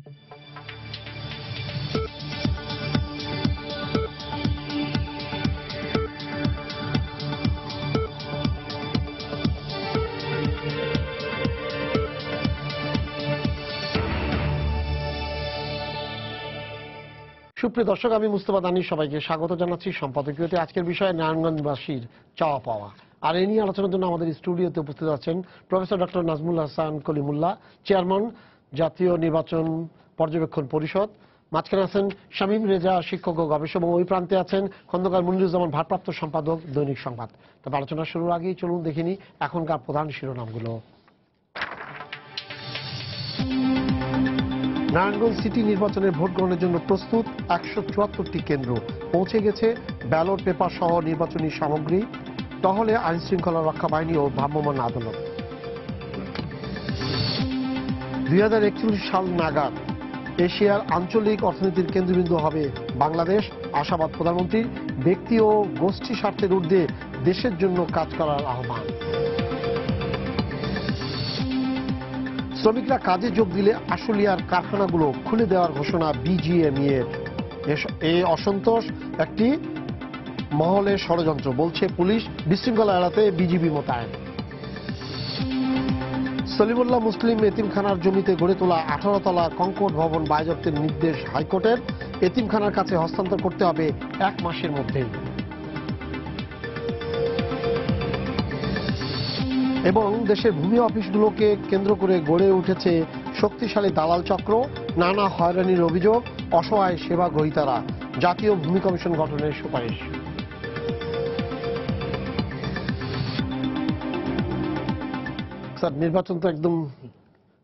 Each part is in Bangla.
সুপ্রিয় দর্শক, আমি মুস্তফা দানিশ সবাইকে স্বাগত জানাচ্ছি সম্পাদকীয়তে। আজকের বিষয় নারায়ণগঞ্জবাসীর চাওয়া পাওয়া, আর এই নিয়ে আলোচনার জন্য আমাদের স্টুডিওতে উপস্থিত আছেন professor doctor Nazmul Hasan Kalimullah, chairman জাতীয় নির্বাচন পর্যবেক্ষণ পরিষদ। মাঝখানে আছেন শামীম রেজা, শিক্ষক ও গবেষক, এবং ওই প্রান্তে আছেন খন্দকার মনিরুজ্জামান, ভারপ্রাপ্ত সম্পাদক, দৈনিক সংবাদ। তবে আলোচনা শুরুর আগেই চলুন দেখিনি এখনকার প্রধান শিরোনামগুলো। নারায়ণগঞ্জ সিটি নির্বাচনের ভোট গ্রহণের জন্য প্রস্তুত 174টি কেন্দ্র। পৌঁছে গেছে ব্যালট পেপার সহ নির্বাচনী সামগ্রী। টহলে আইন শৃঙ্খলা রক্ষা বাহিনী ও ভ্রাম্যমাণ আদালত। 2041 সাল নাগাদ এশিয়ার আঞ্চলিক অর্থনীতির কেন্দ্রবিন্দু হবে বাংলাদেশ। আশাবাদ প্রধানমন্ত্রীর। ব্যক্তি ও গোষ্ঠী স্বার্থের ঊর্ধ্বে দেশের জন্য কাজ করার আহ্বান। শ্রমিকরা কাজে যোগ দিলে আশুলিয়ার কারখানাগুলো খুলে দেওয়ার ঘোষণা বিজিএমইএর। এই অসন্তোষ একটি মহলের ষড়যন্ত্র, বলছে পুলিশ। বিশৃঙ্খলা এড়াতে বিজিবি মোতায়েন। সলিমুল্লাহ মুসলিম এতিমখানার জমিতে গড়ে তোলা 18 তলা কংকর ভবন বাজেয়াপ্তের নির্দেশ হাইকোর্টের। এতিমখানার কাছে হস্তান্তর করতে হবে 1 মাসের মধ্যেই। এবং দেশের ভূমি অফিসগুলোকে কেন্দ্র করে গড়ে উঠেছে শক্তিশালী দালাল চক্র। নানা হয়রানির অভিযোগ, অসহায় সেবা গ্রহীতারা। জাতীয় ভূমি কমিশন গঠনের সুপারিশ। স্যার, নির্বাচন তো একদম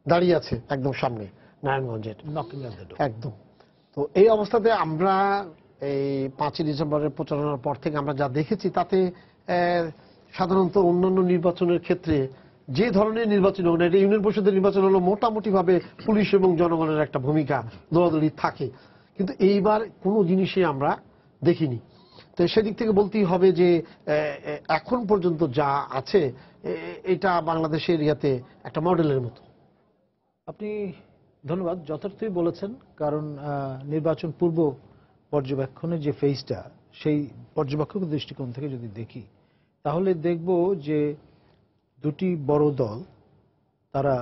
দাঁড়িয়ে আছে, একদম সামনে নারায়ণগঞ্জের, একদম। তো এই অবস্থাতে আমরা এই 5ই ডিসেম্বরের প্রচারণার পর থেকে আমরা যা দেখেছি তাতে সাধারণত অন্যান্য নির্বাচনের ক্ষেত্রে যে ধরনের নির্বাচন হোক না, এটা ইউনিয়ন পরিষদের নির্বাচন হলো, মোটামুটি ভাবে পুলিশ এবং জনগণের একটা ভূমিকা দৌড়াদৌড়ি থাকে, কিন্তু এইবার কোনো জিনিসই আমরা দেখিনি। তো সেদিক থেকে বলতেই হবে যে এখন পর্যন্ত যা আছে এটা বাংলাদেশের ইয়াতে একটা মডেলের মতো। আপনি ধন্যবাদ, যথার্থই বলেছেন। কারণ নির্বাচন পূর্ব পর্যবেক্ষণের যে ফেজটা, সেই পর্যবেক্ষক দৃষ্টিকোণ থেকে যদি দেখি তাহলে দেখব যে দুটি বড় দল তারা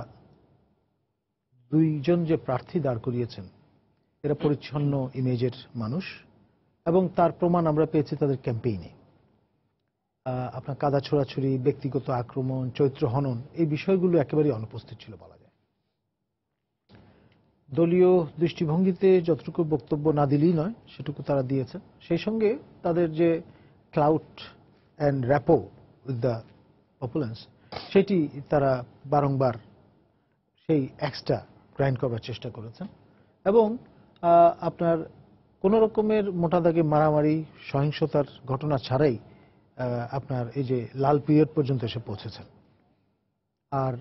দুইজন যে প্রার্থী দাঁড় করিয়েছেন এরা পরিচ্ছন্ন ইমেজের মানুষ, এবং তার প্রমাণ আমরা পেয়েছি তাদের ক্যাম্পেইনে। আপনার কাদা ছোড়াছুড়ি, ব্যক্তিগত আক্রমণ, চরিত্র হনন, এই বিষয়গুলো একেবারেই অনুপস্থিত ছিল বলা যায়। দলীয় দৃষ্টিভঙ্গিতে যতটুকু বক্তব্য না দিলেই নয় সেটুকু তারা দিয়েছে। সেই সঙ্গে তাদের যে ক্লাউড অ্যান্ড র্যাপো উইথ দ্য পপুলেন্স, সেটি তারা বারংবার সেই এক্সট্রা গ্রাইন্ড করার চেষ্টা করেছেন, এবং আপনার কোন রকমের মোটা দাগে মারামারি সহিংসতার ঘটনা ছাড়াই আপনার এই যে লাল পিরিয়ড পর্যন্ত এসে পৌঁছেছেন। আর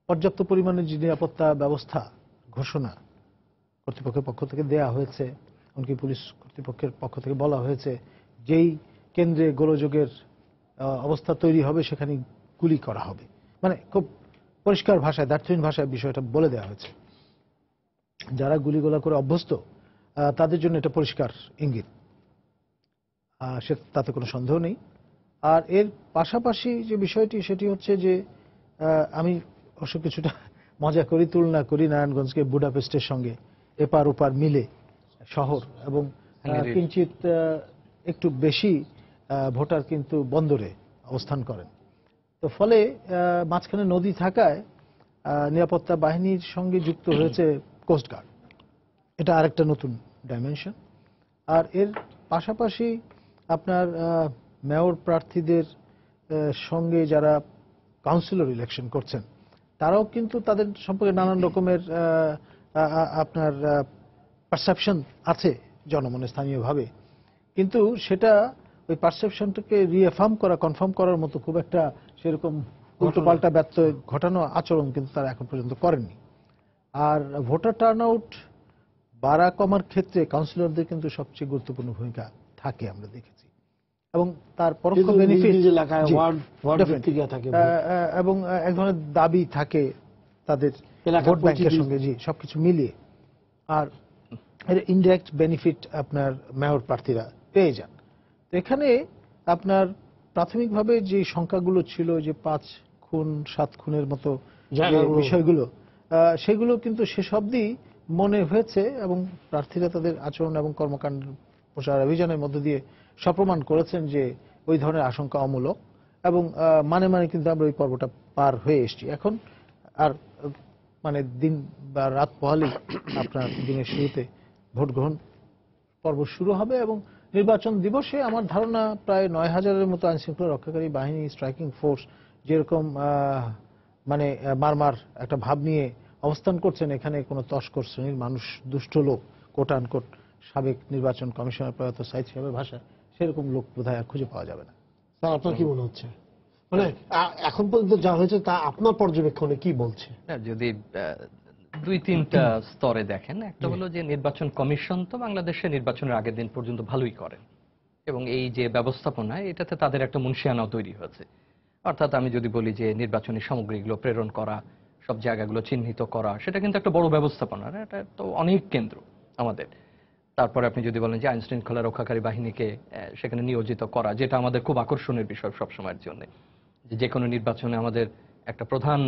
পর্যাপ্ত পরিমাণে যে নিরাপত্তা ব্যবস্থা ঘোষণা কর্তৃপক্ষের পক্ষ থেকে দেয়া হয়েছে, এমনকি পুলিশ কর্তৃপক্ষের পক্ষ থেকে বলা হয়েছে যেই কেন্দ্রে গোলযোগের অবস্থা তৈরি হবে সেখানে গুলি করা হবে, মানে খুব পরিষ্কার ভাষায়, দ্ব্যর্থহীন ভাষায় বিষয়টা বলে দেওয়া হয়েছে। যারা গুলিগোলা করে অভ্যস্ত তাদের জন্য এটা পরিষ্কার ইঙ্গিত, সে তাতে কোনো সন্দেহ নেই। আর এর পাশাপাশি যে বিষয়টি সেটি হচ্ছে যে আমি অবশ্য কিছুটা মজা করি, তুলনা করি নারায়ণগঞ্জকে বুডাপেস্টের সঙ্গে, এপার ওপার মিলে শহর, এবং কিঞ্চিত একটু বেশি ভোটার কিন্তু বন্দরে অবস্থান করেন। তো ফলে মাঝখানে নদী থাকায় নিরাপত্তা বাহিনীর সঙ্গে যুক্ত হয়েছে কোস্টগার্ড, এটা আরেকটা নতুন ডাইমেনশন। আর এর পাশাপাশি আপনার মেয়র প্রার্থীদের সঙ্গে যারা কাউন্সিলর ইলেকশন করছেন তারাও কিন্তু তাদের সম্পর্কে নানান রকমের আপনার পারসেপশন আছে জনমনে স্থানীয়ভাবে, কিন্তু সেটা ওই পারসেপশনটাকে রিএফার্ম করা, কনফার্ম করার মতো খুব একটা সেরকম উল্টোপাল্টা ব্যত্যয় ঘটানো আচরণ কিন্তু তারা এখন পর্যন্ত করেননি। আর ভোটার টার্ন আউট বাড়া কমার ক্ষেত্রে কাউন্সিলরদের কিন্তু সবচেয়ে গুরুত্বপূর্ণ ভূমিকা থাকে আমরা দেখেছি, এবং তার পরোক্ষ বেনিফিট এবং এক ধরনের দাবি থাকে তাদের ভোট ব্যাংকের সঙ্গে, জি, সবকিছু মিলিয়ে। আর এর ইনডাইরেক্ট বেনিফিট আপনার মেয়র প্রার্থীরা পেয়ে যান। তো এখানে আপনার প্রাথমিকভাবে যে সংখ্যাগুলো ছিল, যে 5 খুন 7 খুনের মতো যে বিষয়গুলো, সেগুলো কিন্তু শেষ অবধি মনে হয়েছে এবং প্রার্থীরা তাদের আচরণ এবং কর্মকাণ্ড প্রচার অভিযানের মধ্য দিয়ে সপ্রমাণ করেছেন যে ওই ধরনের আশঙ্কা অমূলক। এবং মানে কিন্তু আমরা ওই পর্বটা পার হয়ে এসেছি। এখন আর মানে দিন বা রাত পোহালেই আপনার দিনের শুরুতে ভোট গ্রহণ পর্ব শুরু হবে এবং নির্বাচন দিবসে আমার ধারণা প্রায় 9,000-এর মতো আইনশৃঙ্খলা রক্ষাকারী বাহিনী, স্ট্রাইকিং ফোর্স যেরকম মানে মারমার একটা ভাব নিয়ে অবস্থান করছেন, এখানে কোনো তস্কর শ্রেণীর মানুষ, দুষ্ট লোক, কোট আনকোট সাবেক নির্বাচন কমিশনার প্রয়াত সাইদ সাহেবের ভাষা, সেরকম লোক বোধহয় আর খুঁজে পাওয়া যাবে না। স্যার, আপনার কি মনে হচ্ছে? মানে এখন পর্যন্ত যা হয়েছে তা আপনার পর্যবেক্ষণে কি বলছে? যদি 2-3টা স্তরে দেখেন, একটা হলো যে নির্বাচন কমিশন তো বাংলাদেশে নির্বাচনের আগের দিন পর্যন্ত ভালোই করেন এবং এই যে ব্যবস্থাপনা, এটাতে তাদের একটা মুনশিয়ানাও তৈরি হয়েছে। অর্থাৎ আমি যদি বলি যে নির্বাচনী সামগ্রীগুলো প্রেরণ করা, সব জায়গাগুলো চিহ্নিত করা, সেটা কিন্তু একটা বড় ব্যবস্থাপনা, এটা তো অনেক কেন্দ্র আমাদের। তারপরে আপনি যদি বলেন যে আইন শৃঙ্খলা রক্ষাকারী বাহিনীকে সেখানে নিয়োজিত করা, যেটা আমাদের খুব আকর্ষণের বিষয় সবসময়ের জন্য, যে কোনো নির্বাচনে আমাদের একটা প্রধান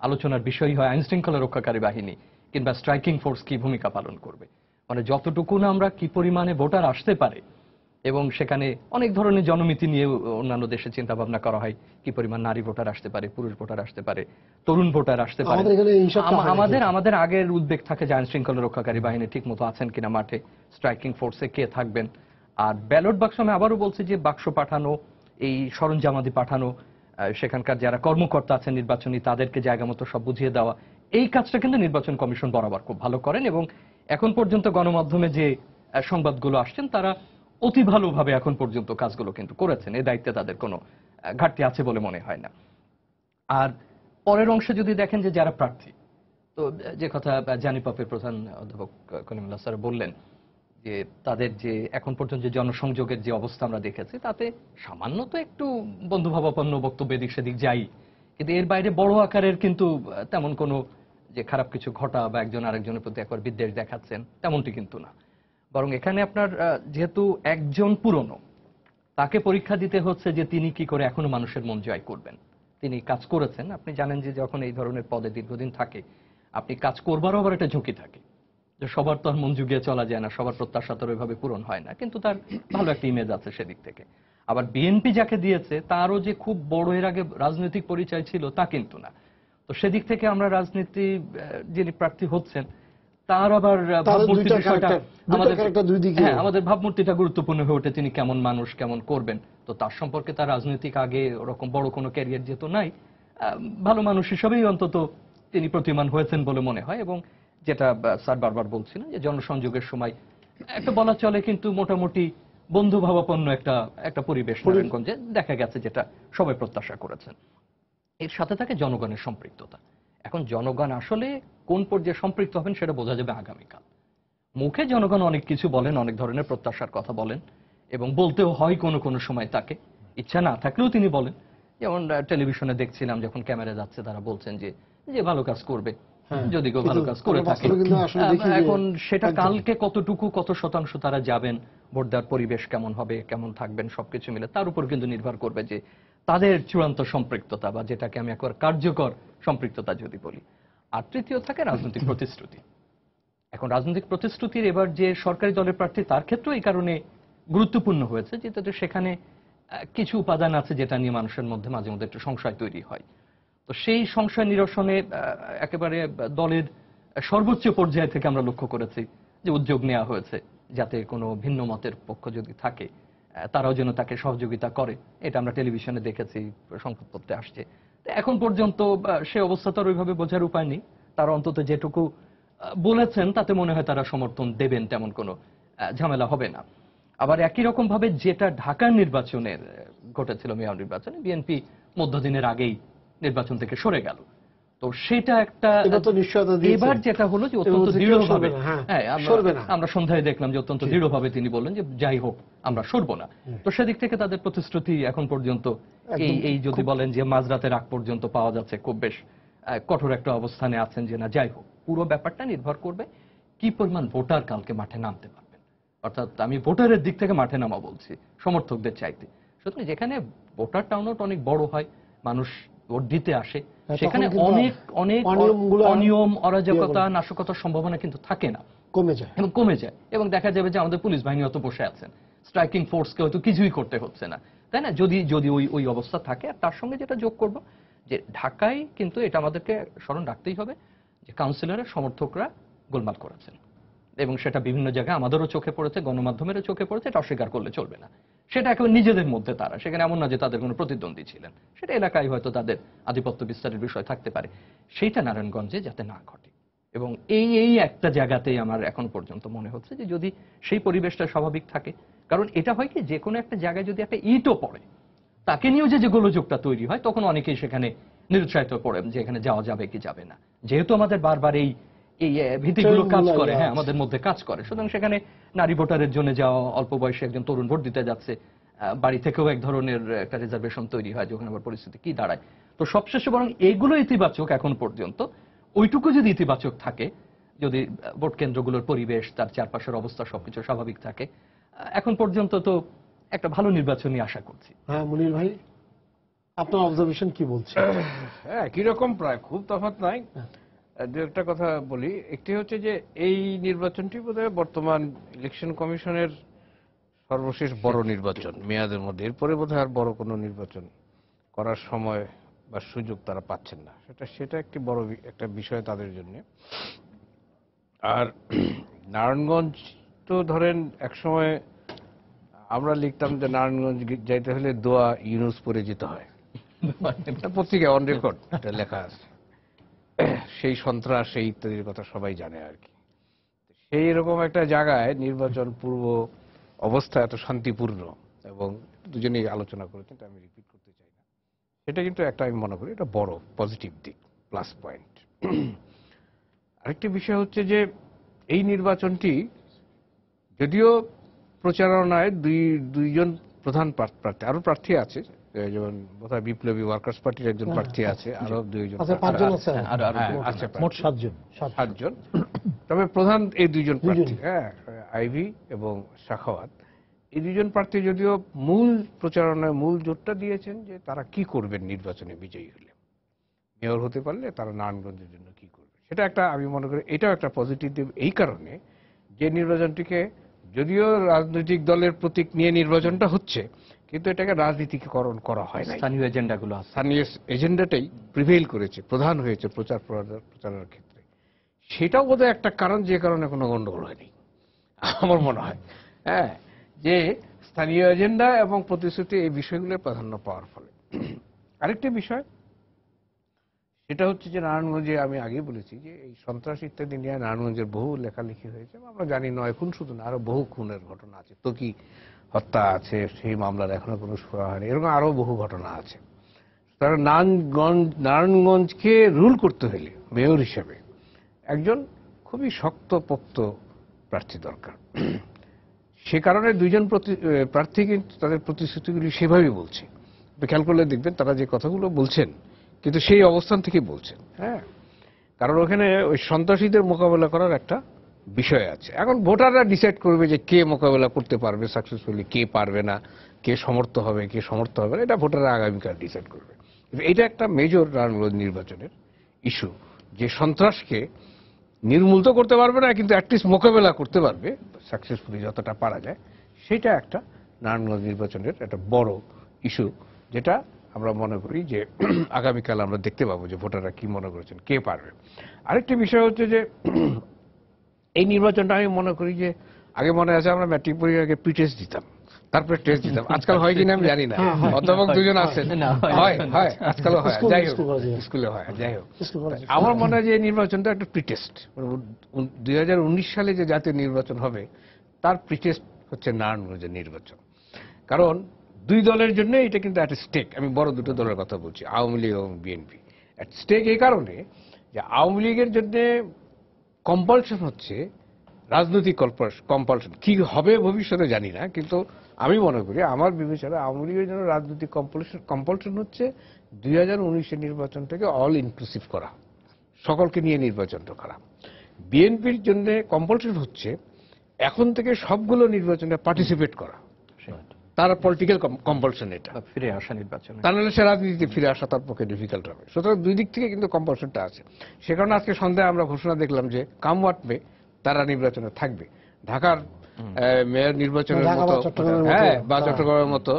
আলোচনার বিষয় হয় আইন শৃঙ্খলা রক্ষাকারী বাহিনী কিংবা স্ট্রাইকিং ফোর্স কি ভূমিকা পালন করবে। মানে যতটুকু না আমরা কি পরিমাণে ভোটার আসতে পারে, এবং সেখানে অনেক ধরনের জনমিতি নিয়ে অন্যান্য দেশে চিন্তা ভাবনা করা হয় কি পরিমাণ নারী ভোটার আসতে পারে, পুরুষ ভোটার আসতে পারে, তরুণ ভোটার আসতে পারে। আমাদের আগের উদ্বেগ থাকে যে আইন শৃঙ্খলা রক্ষাকারী বাহিনী ঠিক মতো আছেন কিনা মাঠে, স্ট্রাইকিং ফোর্সে কে থাকবেন। আর ব্যালট বাক্স, আমি আবারও বলছি যে বাক্স পাঠানো, এই সরঞ্জামাদি পাঠানো, সেখানকার যারা কর্মকর্তা আছেন নির্বাচনী, তাদেরকে জায়গা মতো সব বুঝিয়ে দেওয়া, এই কাজটা কিন্তু নির্বাচন কমিশন বরাবর খুব ভালো করেন এবং এখন পর্যন্ত গণমাধ্যমে যে সংবাদগুলো আসছেন, তারা অতি ভালোভাবে এখন পর্যন্ত কাজগুলো কিন্তু করেছেন। এই দায়িত্বে তাদের কোনো ঘাটতি আছে বলে মনে হয় না। আর পরের অংশে যদি দেখেন যে যারা প্রার্থী, তো যে কথা জানিপপের প্রধান অধ্যাপক কলিমুল্লাহ স্যার বললেন যে তাদের যে এখন পর্যন্ত যে জনসংযোগের যে অবস্থা আমরা দেখেছি, তাতে সামান্য তো একটু বন্ধুভাবাপন্ন বক্তব্য এদিক সেদিক যাই, কিন্তু এর বাইরে বড় আকারের কিন্তু তেমন কোনো যে খারাপ কিছু ঘটা বা একজন আরেকজনের প্রতি একবার বিদ্বেষ দেখাচ্ছেন তেমনটি কিন্তু না। বরং এখানে আপনার যেহেতু একজন পুরনো, তাকে পরীক্ষা দিতে হচ্ছে যে তিনি কি করে এখনো মানুষের মন জয় করবেন। তিনি কাজ করেছেন, আপনি জানেন যে যখন এই ধরনের পদে দীর্ঘদিন থাকে, আপনি কাজ করবারও আবার একটা ঝুঁকি থাকে, যে সবার তো আর মন জুগিয়ে চলা যায় না, সবার প্রত্যাশা তো ওইভাবে পূরণ হয় না, কিন্তু তার ভালো একটা ইমেজ আছে সেদিক থেকে। আবার বিএনপি যাকে দিয়েছে তারও যে খুব বড় এর আগে রাজনৈতিক পরিচয় ছিল তা কিন্তু না। তো সেদিক থেকে আমরা রাজনীতি যিনি প্রার্থী হচ্ছেন তার আবার আমাদের ভাবমূর্তিটা গুরুত্বপূর্ণ হয়ে ওঠে, তিনি কেমন মানুষ, কেমন করবেন। তো তার সম্পর্কে তার রাজনৈতিক আগে ওরকম বড় কোনো ক্যারিয়ার যেহেতু নাই, ভালো মানুষ হিসেবেই অন্তত তিনি প্রতিমান হয়েছেন বলে মনে হয়। এবং যেটা স্যার বারবার বলছিলেন যে জনসংযোগের সময় একটা বলা চলে কিন্তু মোটামুটি বন্ধুভাবাপন্ন একটা পরিবেশ নারায়ণগঞ্জে দেখা গেছে, যেটা সবাই প্রত্যাশা করেছেন। এর সাথে থাকে জনগণের সম্পৃক্ততা। এখন জনগণ আসলে কোন পর্যায়ে সম্পৃক্ত হবেন সেটা বোঝা যাবে আগামীকাল। মুখে জনগণ অনেক কিছু বলেন, অনেক ধরনের প্রত্যাশার কথা বলেন এবং বলতেও হয় কোনো কোনো সময় তাকে, ইচ্ছা না থাকলেও তিনি বলেন। যেমন টেলিভিশনে দেখছিলাম যখন ক্যামেরা যাচ্ছে তারা বলছেন যে যে ভালো কাজ করবে, যদি কেউ ভালো কাজ করে থাকে। এখন সেটা কালকে কতটুকু, কত শতাংশ তারা যাবেন, ভোট দেওয়ার পরিবেশ কেমন হবে, কেমন থাকবেন, সবকিছু মিলে তার উপর কিন্তু নির্ভর করবে যে তাদের চূড়ান্ত সম্পৃক্ততা, বা যেটাকে আমি একবার কার্যকর সম্পৃক্ততা যদি বলি। আর তৃতীয় থাকে রাজনৈতিক প্রতিশ্রুতি। এখন রাজনৈতিক প্রতিশ্রুতির এবার যে সরকারি দলের প্রার্থী, তার ক্ষেত্রেও এই কারণে গুরুত্বপূর্ণ হয়েছে যে তাদের সেখানে কিছু উপাদান আছে যেটা নিয়ে মানুষের মধ্যে মাঝে মধ্যে একটু সংশয় তৈরি হয়। তো সেই সংশয় নিরসনে একেবারে দলের সর্বোচ্চ পর্যায় থেকে আমরা লক্ষ্য করেছি যে উদ্যোগ নেওয়া হয়েছে, যাতে কোনো ভিন্ন মতের পক্ষ যদি থাকে তারাও যেন তাকে সহযোগিতা করে। এটা আমরা টেলিভিশনে দেখেছি, সংবাদপত্রে আসছে। এখন পর্যন্ত সে অবস্থা তো ওইভাবে বোঝার উপায় নেই। তারা অন্তত যেটুকু বলেছেন তাতে মনে হয় তারা সমর্থন দেবেন, তেমন কোনো ঝামেলা হবে না। আবার একই রকম ভাবে যেটা ঢাকার নির্বাচনের ঘটেছিল, মেয়র নির্বাচনে বিএনপি মধ্যদিনের আগেই নির্বাচন থেকে সরে গেল। তো সেটা একটা এবার যেটা হলো যে অত্যন্ত দৃঢ়ভাবে, আমরা সন্ধ্যায় দেখলাম যে অত্যন্ত দৃঢ়ভাবে তিনি বললেন যে যাই হোক আমরা সরব না। তো সেদিক থেকে তাদের প্রতিশ্রুতি এখন পর্যন্ত এই যদি বলেন যে মাঝরাতের আগ পর্যন্ত পাওয়া যাচ্ছে খুব বেশ কঠোর একটা অবস্থানে আছেন যে না যাই হোক, পুরো ব্যাপারটা নির্ভর করবে কি পরিমাণ ভোটার কালকে মাঠে নামতে পারবেন। অর্থাৎ আমি ভোটারের দিক থেকে মাঠে নামা বলছি, সমর্থকদের চাইতে। সুতরাং যেখানে ভোটার টার্নআউট অনেক বড় হয়, মানুষ ভোট দিতে আসে, সেখানে অনেক অনেক অনিয়ম, অরাজকতা, নাশকতার সম্ভাবনা কিন্তু থাকে না, কমে যায়। এবং দেখা যাবে যে আমাদের পুলিশ বাহিনী হয়তো বসে আছেন, স্ট্রাইকিং ফোর্সকে হয়তো কিছুই করতে হচ্ছে না, তাই না? যদি ওই অবস্থা থাকে। আর তার সঙ্গে যেটা যোগ করব যে ঢাকায় কিন্তু এটা আমাদেরকে স্মরণ রাখতেই হবে যে কাউন্সিলরের সমর্থকরা গোলমাল করেছেন, এবং সেটা বিভিন্ন জায়গায় আমাদেরও চোখে পড়েছে, গণমাধ্যমেরও চোখে পড়েছে, এটা অস্বীকার করলে চলবে না। সেটা একেবারে নিজেদের মধ্যে তারা, সেখানে এমন না যে তাদের কোনো প্রতিদ্বন্দ্বী ছিলেন, সেটা এলাকায় হয়তো তাদের আধিপত্য বিস্তারের বিষয় থাকতে পারে, সেইটা নারায়ণগঞ্জে যাতে না ঘটে। এবং এই একটা জায়গাতেই আমার এখন পর্যন্ত মনে হচ্ছে যে যদি সেই পরিবেশটা স্বাভাবিক থাকে, কারণ এটা হয় কি যে কোনো একটা জায়গায় যদি একটা ইটও পড়ে, তাকে নিয়েও যে গোলযোগটা তৈরি হয়, তখন অনেকেই সেখানে নিরুৎসাহিত করেন যে এখানে যাওয়া যাবে কি যাবে না, যেহেতু আমাদের বারবার এই ভীতিগুলো কাজ করে, হ্যাঁ আমাদের মধ্যে কাজ করে। সুতরাং সেখানে নারী ভোটারের জন্য যাওয়া, অল্প বয়সে একজন তরুণ ভোট দিতে যাচ্ছে, বাড়ি থেকেও এক ধরনের একটা রিজার্ভেশন তৈরি হয়, যখন আবার পরিস্থিতি কি দাঁড়ায়। তো সবশেষে বরং এগুলো ইতিবাচক এখন পর্যন্ত, ওইটুকু যদি ইতিবাচক থাকে, যদি ভোট কেন্দ্রগুলোর পরিবেশ, তার চারপাশের অবস্থা সবকিছু স্বাভাবিক থাকে, এখন পর্যন্ত তো একটা ভালো নির্বাচনই আশা করছি। হ্যাঁ মুনীর ভাই, আপনার অবজারভেশন কি বলছে? হ্যাঁ, একই রকম, প্রায় খুব তফাৎ নাই। দু একটা কথা বলি। একটি হচ্ছে যে এই নির্বাচনটি বোধহয় বর্তমান ইলেকশন কমিশনের সর্বশেষ বড় নির্বাচন মেয়াদের মধ্যে। এরপরে বোধহয় আর বড় কোনো নির্বাচন করার সময় বা সুযোগ তারা পাচ্ছেন না। সেটা একটি বড় একটা বিষয় তাদের জন্য। আর নারায়ণগঞ্জ তো ধরেন একসময় আমরা লিখতাম যে নারায়ণগঞ্জ যাইতে হলে দোয়া ইউনুস পড়ে যেতে হয়, পত্রিকায় অন রেকর্ড এটা লেখা আছে। সেই সন্ত্রাস, সেই ইত্যাদির কথা সবাই জানে আর কি। সেই রকম একটা জায়গায় নির্বাচন পূর্ব অবস্থা এত শান্তিপূর্ণ, এবং দুজনেই আলোচনা করেছেন, এটা আমি রিপিট করতে চাই না। সেটা কিন্তু একটা, আমি মনে করি এটা বড় পজিটিভ দিক, প্লাস পয়েন্ট। আরেকটি বিষয় হচ্ছে যে এই নির্বাচনটি যদিও প্রচারণায় দুইজন প্রধান প্রার্থী, আরো প্রার্থী আছে, যেমন বোধহয় বিপ্লবী ওয়ার্কার্স পার্টির একজন প্রার্থী আছে, আরো দুইজন আছে, মোট 7 জন। তবে প্রধান এই দুইজন প্রার্থী, হ্যাঁ, আইভি এবং শাখাওয়াত, এই দুইজন প্রার্থী যদিও মূল প্রচারণায় মূল জোরটা দিয়েছেন যে তারা কি করবেন নির্বাচনে বিজয়ী হলে, মেয়র হতে পারলে তারা নারায়ণগঞ্জের জন্য কি করবে। সেটা একটা, আমি মনে করি এটাও একটা পজিটিভ দিক, এই কারণে যে নির্বাচনটিকে যদিও রাজনৈতিক দলের প্রতীক নিয়ে নির্বাচনটা হচ্ছে, কিন্তু এটাকে রাজনীতিকরণ করা হয় না। স্থানীয় এজেন্ডাগুলো, স্থানীয় এজেন্ডাটাই প্রিভেইল করেছে, প্রধান হয়েছে প্রচারের ক্ষেত্রে। সেটাও বোধহয় একটা কারণ, যে কারণে কোনো গন্ডগোল হয়নি আমার মনে হয়। হ্যাঁ, যে স্থানীয় এজেন্ডা এবং প্রতিশ্রুতি, এই বিষয়গুলোর প্রাধান্য পাওয়ার ফলে। আরেকটি বিষয় সেটা হচ্ছে যে নারায়ণগঞ্জে, আমি আগেই বলেছি যে এই সন্ত্রাস ইত্যাদি নিয়ে নারায়ণগঞ্জের বহু লেখালেখি হয়েছে। আমরা জানি 9 খুন শুধু না, আরো বহু খুনের ঘটনা আছে, তকি হত্যা আছে, সেই মামলার এখনো কোনো সুরা হয়নি, এরকম আরো বহু ঘটনা আছে। তারা নারায়ণগঞ্জকে রুল করতে হলে মেয়র হিসেবে একজন খুবই শক্তপোক্ত প্রার্থী দরকার। সে কারণে দুইজন প্রার্থী কিন্তু তাদের প্রতিশ্রুতিগুলি সেভাবেই বলছে। খেয়াল করলে দেখবেন তারা যে কথাগুলো বলছেন কিন্তু সেই অবস্থান থেকে বলছেন। হ্যাঁ, কারণ ওখানে ওই সন্ত্রাসীদের মোকাবেলা করার একটা বিষয় আছে। এখন ভোটাররা ডিসাইড করবে যে কে মোকাবেলা করতে পারবে সাকসেসফুলি, কে পারবে না, কে সমর্থ হবে, কে সমর্থ হবে না, এটা ভোটাররা আগামীকাল ডিসাইড করবে। এটা একটা মেজর নারায়ণগঞ্জ নির্বাচনের ইস্যু, যে সন্ত্রাসকে নির্মূল তো করতে পারবে না, কিন্তু অ্যাটলিস্ট মোকাবেলা করতে পারবে সাকসেসফুলি যতটা পারা যায়। সেটা একটা নারায়ণগঞ্জ নির্বাচনের একটা বড় ইস্যু, যেটা আমরা মনে করি যে আগামীকাল আমরা দেখতে পাবো যে ভোটাররা কি মনে করেছেন, কে পারবে। আরেকটি বিষয় হচ্ছে যে এই নির্বাচনটা আমি মনে করি যে, আগে মনে আছে আমরা ম্যাট্রিক পরীক্ষার আগে প্রি-টেস্ট দিতাম, তারপরে টেস্ট দিতাম। আজকাল হয় কিনা আমি জানি না, অধ্যাপক দুজন আছেন, হয় আজকালও হয়, যাই হোক স্কুলে হয়, যাই হোক। আমার মনে হয় যে এই নির্বাচনটা একটা প্রি-টেস্ট। 2019 সালে যে জাতীয় নির্বাচন হবে তার প্রি-টেস্ট হচ্ছে নারায়ণগঞ্জের নির্বাচন। কারণ দুই দলের জন্য এটা কিন্তু একটা স্টেক। আমি বড় দুটো দলের কথা বলছি, আওয়ামী লীগ এবং বিএনপি। একটা স্টেক এই কারণে যে আওয়ামী লীগের জন্য কম্পালশন হচ্ছে রাজনৈতিক কম্পালশন। কি হবে ভবিষ্যতে জানি না, কিন্তু আমি মনে করি, আমার বিবেচনা, আওয়ামী লীগের জন্য রাজনৈতিক কম্পালশন হচ্ছে 2019-এর নির্বাচনটাকে অল ইনক্লুসিভ করা, সকলকে নিয়ে নির্বাচনটা করা। বিএনপির জন্য কম্পালসরি হচ্ছে এখন থেকে সবগুলো নির্বাচনে পার্টিসিপেট করা, তার পলিটিক্যাল কম্পালশন এটা, ফিরে আসা নির্বাচনে। তা নাহলে সে রাজনীতিতে ফিরে আসা তার পক্ষে ডিফিকাল্ট হবে। সুতরাং দুই দিক থেকে কিন্তু কম্পালশনটা আছে। সে কারণে আজকে সন্ধ্যায় আমরা ঘোষণা দেখলাম যে কাম হোয়াট মে তারা নির্বাচনে থাকবে। ঢাকার মেয়র নির্বাচনের মতো, হ্যাঁ, বা চট্টগ্রামের মতো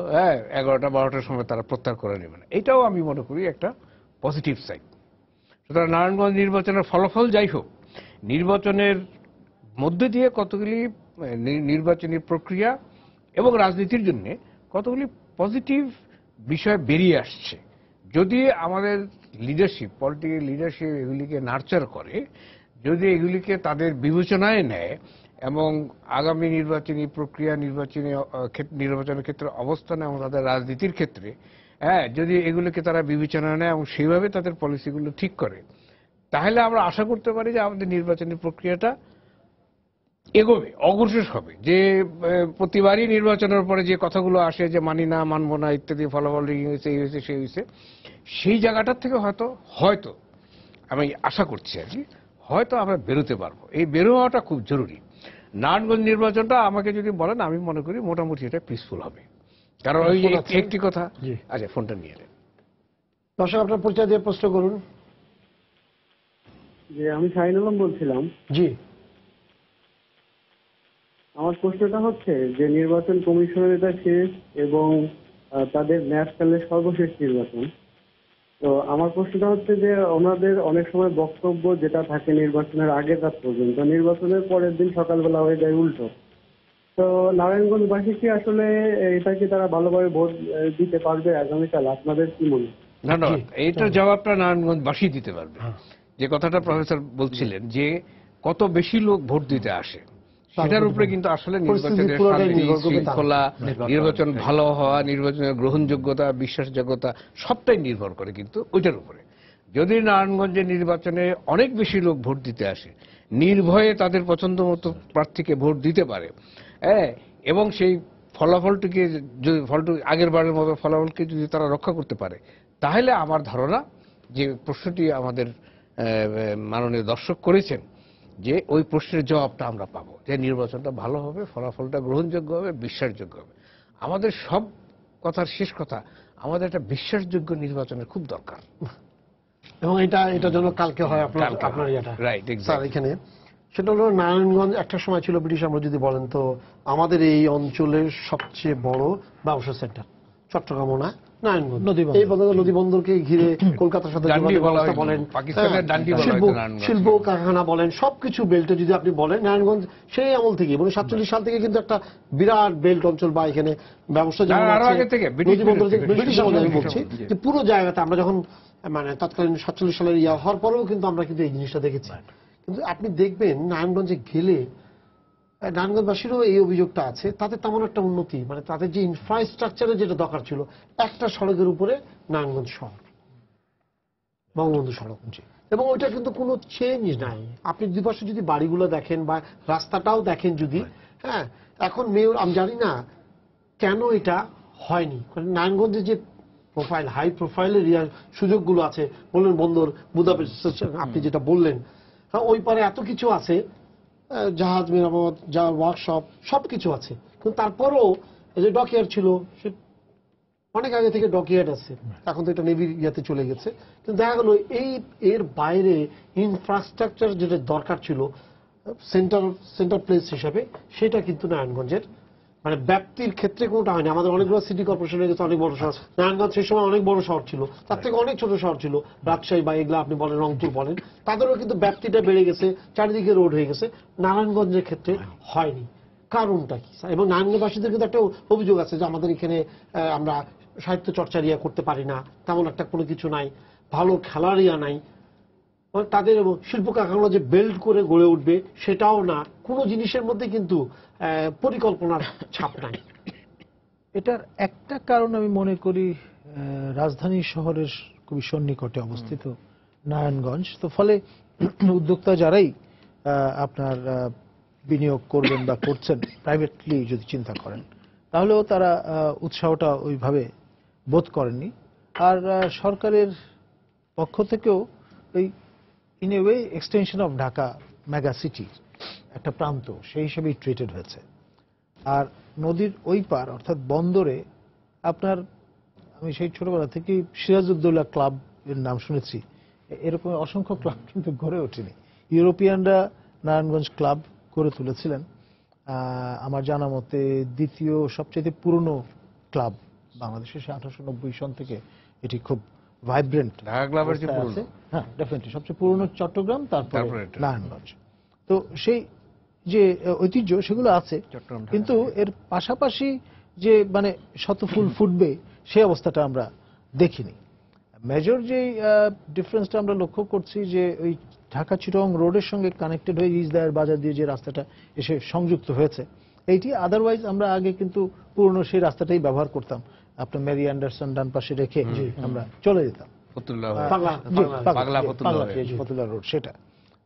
11টা-12টার সময় তারা প্রত্যাহার করে নেবে না। এটাও আমি মনে করি একটা পজিটিভ সাইড। সুতরাং নারায়ণগঞ্জ নির্বাচনের ফলাফল যাই হোক, নির্বাচনের মধ্যে দিয়ে কতগুলি নির্বাচনী প্রক্রিয়া এবং রাজনীতির জন্য কতগুলি পজিটিভ বিষয় বেরিয়ে আসছে। যদি আমাদের লিডারশিপ, পলিটিক্যাল লিডারশিপ এগুলিকে নার্চার করে, যদি এগুলিকে তাদের বিবেচনায় নেয় এবং আগামী নির্বাচনী প্রক্রিয়া, নির্বাচনের ক্ষেত্রে অবস্থানে এবং তাদের রাজনীতির ক্ষেত্রে যদি এগুলিকে তারা বিবেচনায় নেয় এবং সেইভাবে তাদের পলিসিগুলো ঠিক করে, তাহলে আমরা আশা করতে পারি যে আমাদের নির্বাচনী প্রক্রিয়াটা এগোবে, অগ্রসর হবে। যে প্রতিবারই নির্বাচনের পরে যে কথাগুলো আসে যে মানি না, মানবো না ইত্যাদি, ফলাফল এই হয়েছে, এই হয়েছে, সেই হয়েছে, সেই জায়গাটার থেকে হয়তো আমি আশা করছি আর কি, হয়তো আমরা বেরোতে পারবো। এই বেরো হওয়াটা খুব জরুরি। নারায়ণগঞ্জ নির্বাচনটা আমাকে যদি বলেন, আমি মনে করি মোটামুটি এটা পিসফুল হবে। কারণ ওই একটি কথা, আচ্ছা ফোনটা নিয়ে নেন। দর্শক আপনার পরিচয় দিয়ে প্রশ্ন করুন। যে আমি শাহিনুল আলম বলছিলাম। জি, আমার প্রশ্নটা হচ্ছে যে নির্বাচন কমিশনের এটা শেষ এবং তাদের ন্যাশনালের সর্বশেষ নির্বাচন। তো আমার প্রশ্নটা হচ্ছে যে ওনাদের অনেক সময় বক্তব্য যেটা থাকে নির্বাচনের আগের রাত পর্যন্ত, নির্বাচনের পরের দিন সকালবেলা হয়ে যায় উল্টো। তো নারায়ণগঞ্জবাসী কি আসলে এটা কি তারা ভালোভাবে ভোট দিতে পারবে আগামীকাল? আপনাদের কি মনে হয়? ধন্যবাদ। এইটার জবাবটা নারায়ণগঞ্জবাসী দিতে পারবে। যে কথাটা প্রফেসর বলছিলেন যে কত বেশি লোক ভোট দিতে আসে, সেটার উপরে কিন্তু আসলে নির্বাচনের শান্তি শৃঙ্খলা, নির্বাচন ভালো হওয়া, নির্বাচনের গ্রহণযোগ্যতা, বিশ্বাসযোগ্যতা সবটাই নির্ভর করে কিন্তু ওইটার উপরে। যদি নারায়ণগঞ্জের নির্বাচনে অনেক বেশি লোক ভোট দিতে আসে, নির্ভয়ে তাদের পছন্দ মতো প্রার্থীকে ভোট দিতে পারে, এবং সেই ফলাফলটিকে যদি আগের বারের মতো ফলাফলকে যদি তারা রক্ষা করতে পারে, তাহলে আমার ধারণা যে প্রশ্নটি আমাদের মাননীয় দর্শক করেছেন, যে ওই প্রশ্নের জবাবটা আমরা পাবো, যে নির্বাচনটা ভালো হবে, ফলাফলটা গ্রহণযোগ্য হবে, বিশ্বাসযোগ্য হবে। আমাদের সব কথার শেষ কথা, আমাদের একটা বিশ্বাসযোগ্য নির্বাচনের খুব দরকার। এবং এটা যেন কালকে হয় আপনার ইয়েটা। রাইট, স্যার এখানে সেটা হলো নারায়ণগঞ্জ একটা সময় ছিল ব্রিটিশ আমরা যদি বলেন তো আমাদের এই অঞ্চলের সবচেয়ে বড় ব্যবসা সেন্টার, চট্টগ্রাম না নারায়ণগঞ্জ। এই নদী বন্দরকে ঘিরে কলকাতার সাথে বলেন, শিল্প কারখানা বলেন, সবকিছু বেল্টে যদি আপনি বলেন, নারায়ণগঞ্জ সেই আমল থেকে, মানে 47 সাল থেকে কিন্তু একটা বিরাট বেল্ট অঞ্চল বা এখানে ব্যবসা নদী বন্দর ব্রিটিশ আমলে আমি বলছি যে পুরো জায়গাতে আমরা যখন মানে তৎকালীন 47 সালের হওয়ার পরেও কিন্তু আমরা কিন্তু এই জিনিসটা দেখেছি। কিন্তু আপনি দেখবেন নারায়ণগঞ্জে গেলে নারায়ণগঞ্জবাসীরও এই অভিযোগটা আছে, তাদের তেমন একটা উন্নতি, মানে তাদের যে ইনফ্রাস্ট্রাকচারের যেটা দরকার ছিল, একটা সড়কের উপরে নারায়ণগঞ্জ শহর, বঙ্গবন্ধু সড়ক, এবং ওইটা কিন্তু কোনো চেঞ্জ নাই। আপনি দুপাশে যদি বাড়িগুলো দেখেন বা রাস্তাটাও দেখেন যদি, এখন মেয়র আমি জানি না কেন এটা হয়নি। নারায়ণগঞ্জে যে প্রোফাইল, হাই প্রোফাইলের সুযোগগুলো আছে, বললেন বন্দর, বুদাপেস্ট, আপনি যেটা বললেন, ওই পারে এত কিছু আছে, জাহাজ মেরামত, ওয়ার্কশপ সবকিছু আছে, কিন্তু তারপরও যে ডকইয়ার্ড ছিল সে অনেক আগে থেকে ডকইয়ার্ড আছে, এখন তো এটা নেভির ইয়াতে চলে গেছে। কিন্তু দেখা গেল এর বাইরে ইনফ্রাস্ট্রাকচার যেটা দরকার ছিল সেন্টার প্লেস হিসাবে, সেটা কিন্তু নারায়ণগঞ্জের মানে ব্যাপ্তির ক্ষেত্রে কোনটা হয়নি। আমাদের অনেকগুলো সিটি কর্পোরেশন হয়ে গেছে, অনেক বড় শহর। নারায়ণগঞ্জ সেই সময় অনেক বড় শহর ছিল, তার থেকে অনেক ছোট শহর ছিল, রাজশাহী বা এগুলা আপনি বলেন, রংপুর বলেন, তাদেরও কিন্তু ব্যাপ্তিটা বেড়ে গেছে, চারিদিকে রোড হয়ে গেছে। নারায়ণগঞ্জের ক্ষেত্রে হয়নি, কারণটা কি? এবং নারায়ণগঞ্জবাসীদের কিন্তু একটা অভিযোগ আছে যে আমাদের এখানে আমরা সাহিত্য চর্চার ইয়া করতে পারি না, তেমন একটা কোনো কিছু নাই, ভালো খেলার ইয়া নাই, তাদের শিল্প কারখানা যে বেল্ট করে গড়ে উঠবে সেটাও না, কোনো জিনিসের মধ্যে কিন্তু পরিকল্পনার ছাপ নাই। এটার একটা কারণ আমি মনে করি রাজধানী শহরের খুবই সন্নিকটে অবস্থিত নারায়ণগঞ্জ, তো ফলে উদ্যোক্তা যারাই আপনার বিনিয়োগ করবেন বা করছেন প্রাইভেটলি যদি চিন্তা করেন, তাহলেও তারা উৎসাহটা ওইভাবে বোধ করেননি। আর সরকারের পক্ষ থেকেও এই in a way extension of Dhaka mega city একটা প্রান্ত সেই হিসেবেই ট্রিটেড হয়েছে। আর নদীর ওই পার অর্থাৎ বন্দরে আপনার, আমি সেই ছোটবেলা থেকে সিরাজউদ্দৌলা ক্লাব এর নাম শুনেছি, এরকম অসংখ্য ক্লাব কিন্তু গড়ে ওঠেনি। ইউরোপিয়ানরা নারায়ণগঞ্জ ক্লাব করে তুলেছিলেন। আমার জানা মতে দ্বিতীয় সবচেয়ে পুরনো ক্লাব বাংলাদেশে, 1890 সন থেকে এটি খুব ভাইব্রেন্ট। ঢাকা ক্লাবের যে পুরনো, হ্যাঁ ডেফিনেটলি সবচেয়ে পুরনো চট্টগ্রাম, তারপরে এটা। নারায়ণগঞ্জ। তো সেই যে ঐতিহ্য সেগুলো আছে, চট্টগ্রাম, ঢাকা। কিন্তু এর পাশাপাশি যে মানে শতফুল ফুটবে সেই অবস্থাটা আমরা দেখিনি। মেজর যে ডিফারেন্সটা আমরা লক্ষ্য করছি যে ওই ঢাকা চিটাগং রোডের সঙ্গে কানেক্টেড হয়ে ইজদায়ের বাজার দিয়ে যে রাস্তাটা এসে সংযুক্ত হয়েছে এইটি, আদারওয়াইজ আমরা আগে কিন্তু পুরনো সেই রাস্তাটাই ব্যবহার করতাম। আপনার মেরি অ্যান্ডারসন ডান পাশে রেখে আমরা চলে যেতাম ফতুল্লাহ ফতুল্লা রোড, সেটা।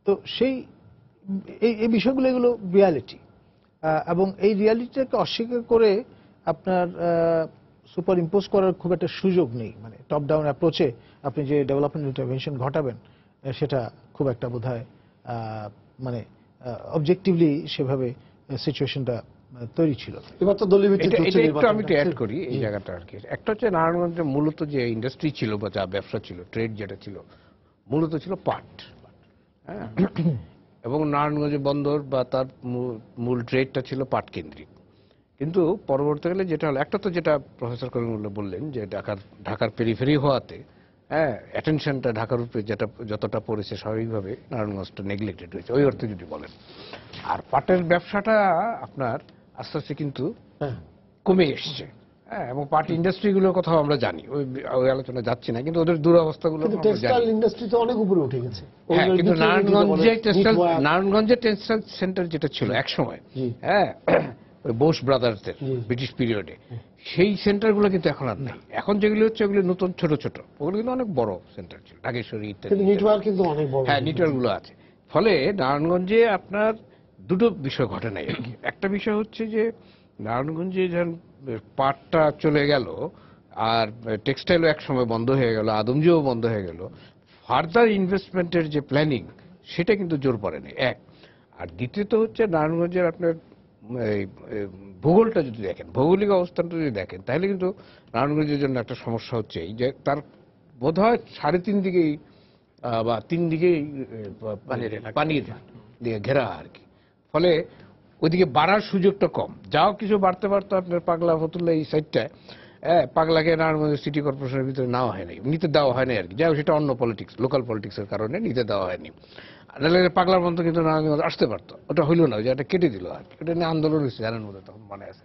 তো সেই এই বিষয়গুলো, এগুলো রিয়ালিটি, এবং এই রিয়ালিটিটাকে অস্বীকার করে আপনার সুপার ইম্পোজ করার খুব একটা সুযোগ নেই। মানে টপ ডাউন অ্যাপ্রোচে আপনি যে ডেভেলপমেন্ট ইন্টারভেনশন ঘটাবেন সেটা খুব একটা বোধহয় মানে অবজেক্টিভলি সেভাবে সিচুয়েশনটা তৈরি ছিল। এবার তো দলীয় ভিত্তিতে হচ্ছে একটু নির্বাচন। আমি অ্যাড করি এই জায়গাটা আর কি। একটা হচ্ছে নারায়ণগঞ্জে মূলত যে ইন্ডাস্ট্রি ছিল বা যা ব্যবসা ছিল, ট্রেড যেটা ছিল, মূলত ছিল পাট। হ্যাঁ, এবং নারায়ণগঞ্জে বন্দর বা তার মূল ট্রেডটা ছিল পাট কেন্দ্রিক। কিন্তু পরবর্তীকালে যেটা হলো, একটা তো যেটা প্রফেসর করিমুল্লাহ বললেন যে ঢাকার পেরিফেরি হওয়াতে হ্যাঁ অ্যাটেনশনটা ঢাকার উপরে যেটা যতটা পড়েছে স্বাভাবিকভাবে নারায়ণগঞ্জটা নেগলেক্টেড হয়েছে, ওই অর্থে যদি বলেন। আর পাটের ব্যবসাটা আপনার আস্তে আস্তে কিন্তু কমে এসছে। হ্যাঁ, এবং পাট ইন্ডাস্ট্রিগুলোর কথাও আমরা জানি, ওই আলোচনা যাচ্ছি না, কিন্তু ওদের দুরবস্থাগুলো কিন্তু টেক্সটাইল ইন্ডাস্ট্রি তো অনেক উপরে উঠে গেছে। হ্যাঁ, কিন্তু নারায়ণগঞ্জের টেক্সটাইল সেন্টার যেটা ছিল একসময়, হ্যাঁ ওই বোস ব্রাদার্সের ব্রিটিশ পিরিয়ডে, সেই সেন্টারগুলো কিন্তু এখন আর নেই। এখন যেগুলো হচ্ছে ওগুলো নতুন ছোট ছোট, ওগুলো কিন্তু অনেক বড় সেন্টার ছিল, ঢাকেশ্বরী ইত্যাদি। নেটওয়ার্ক কিন্তু অনেক বড়। হ্যাঁ, নেটওয়ার্ক গুলো আছে। ফলে নারায়ণগঞ্জে আপনার দুটো বিষয় ঘটে নাই আর কি। একটা বিষয় হচ্ছে যে নারায়ণগঞ্জে যখন পাটটা চলে গেল আর টেক্সটাইলও এক সময় বন্ধ হয়ে গেল, আদমজিও বন্ধ হয়ে গেল, ফার্দার ইনভেস্টমেন্টের যে প্ল্যানিং সেটা কিন্তু জোর পড়েনি, এক। আর দ্বিতীয়ত হচ্ছে নারায়ণগঞ্জের আপনার ভূগোলটা যদি দেখেন, ভৌগোলিক অবস্থানটা যদি দেখেন, তাহলে কিন্তু নারায়ণগঞ্জের জন্য একটা সমস্যা হচ্ছে এই যে তার বোধহয় 3.5 দিকেই বা 3 দিকেই পানির দিয়ে ঘেরা আর কি। ফলে ওইদিকে বাড়ার সুযোগটা কম। যাও কিছু বাড়তে পারতো আপনার পাগলা ফতুল্লা এই সাইডটায়, পাগলাকে নারায়ণগঞ্জ সিটি কর্পোরেশনের ভিতরে নেওয়া হয়নি, নিতে দেওয়া হয়নি আর কি। যাই হোক, সেটা অন্য পলিটিক্স, লোকাল পলিটিক্সের কারণে নিতে দেওয়া হয়নি। পাগলার মতো কিন্তু নারায়ণগঞ্জ আসতে পারতো, ওটা হইল না, যে এটা কেটে দিল আর কি। এটা নিয়ে আন্দোলন হয়েছে জানেন মধ্যে, তখন মনে আছে।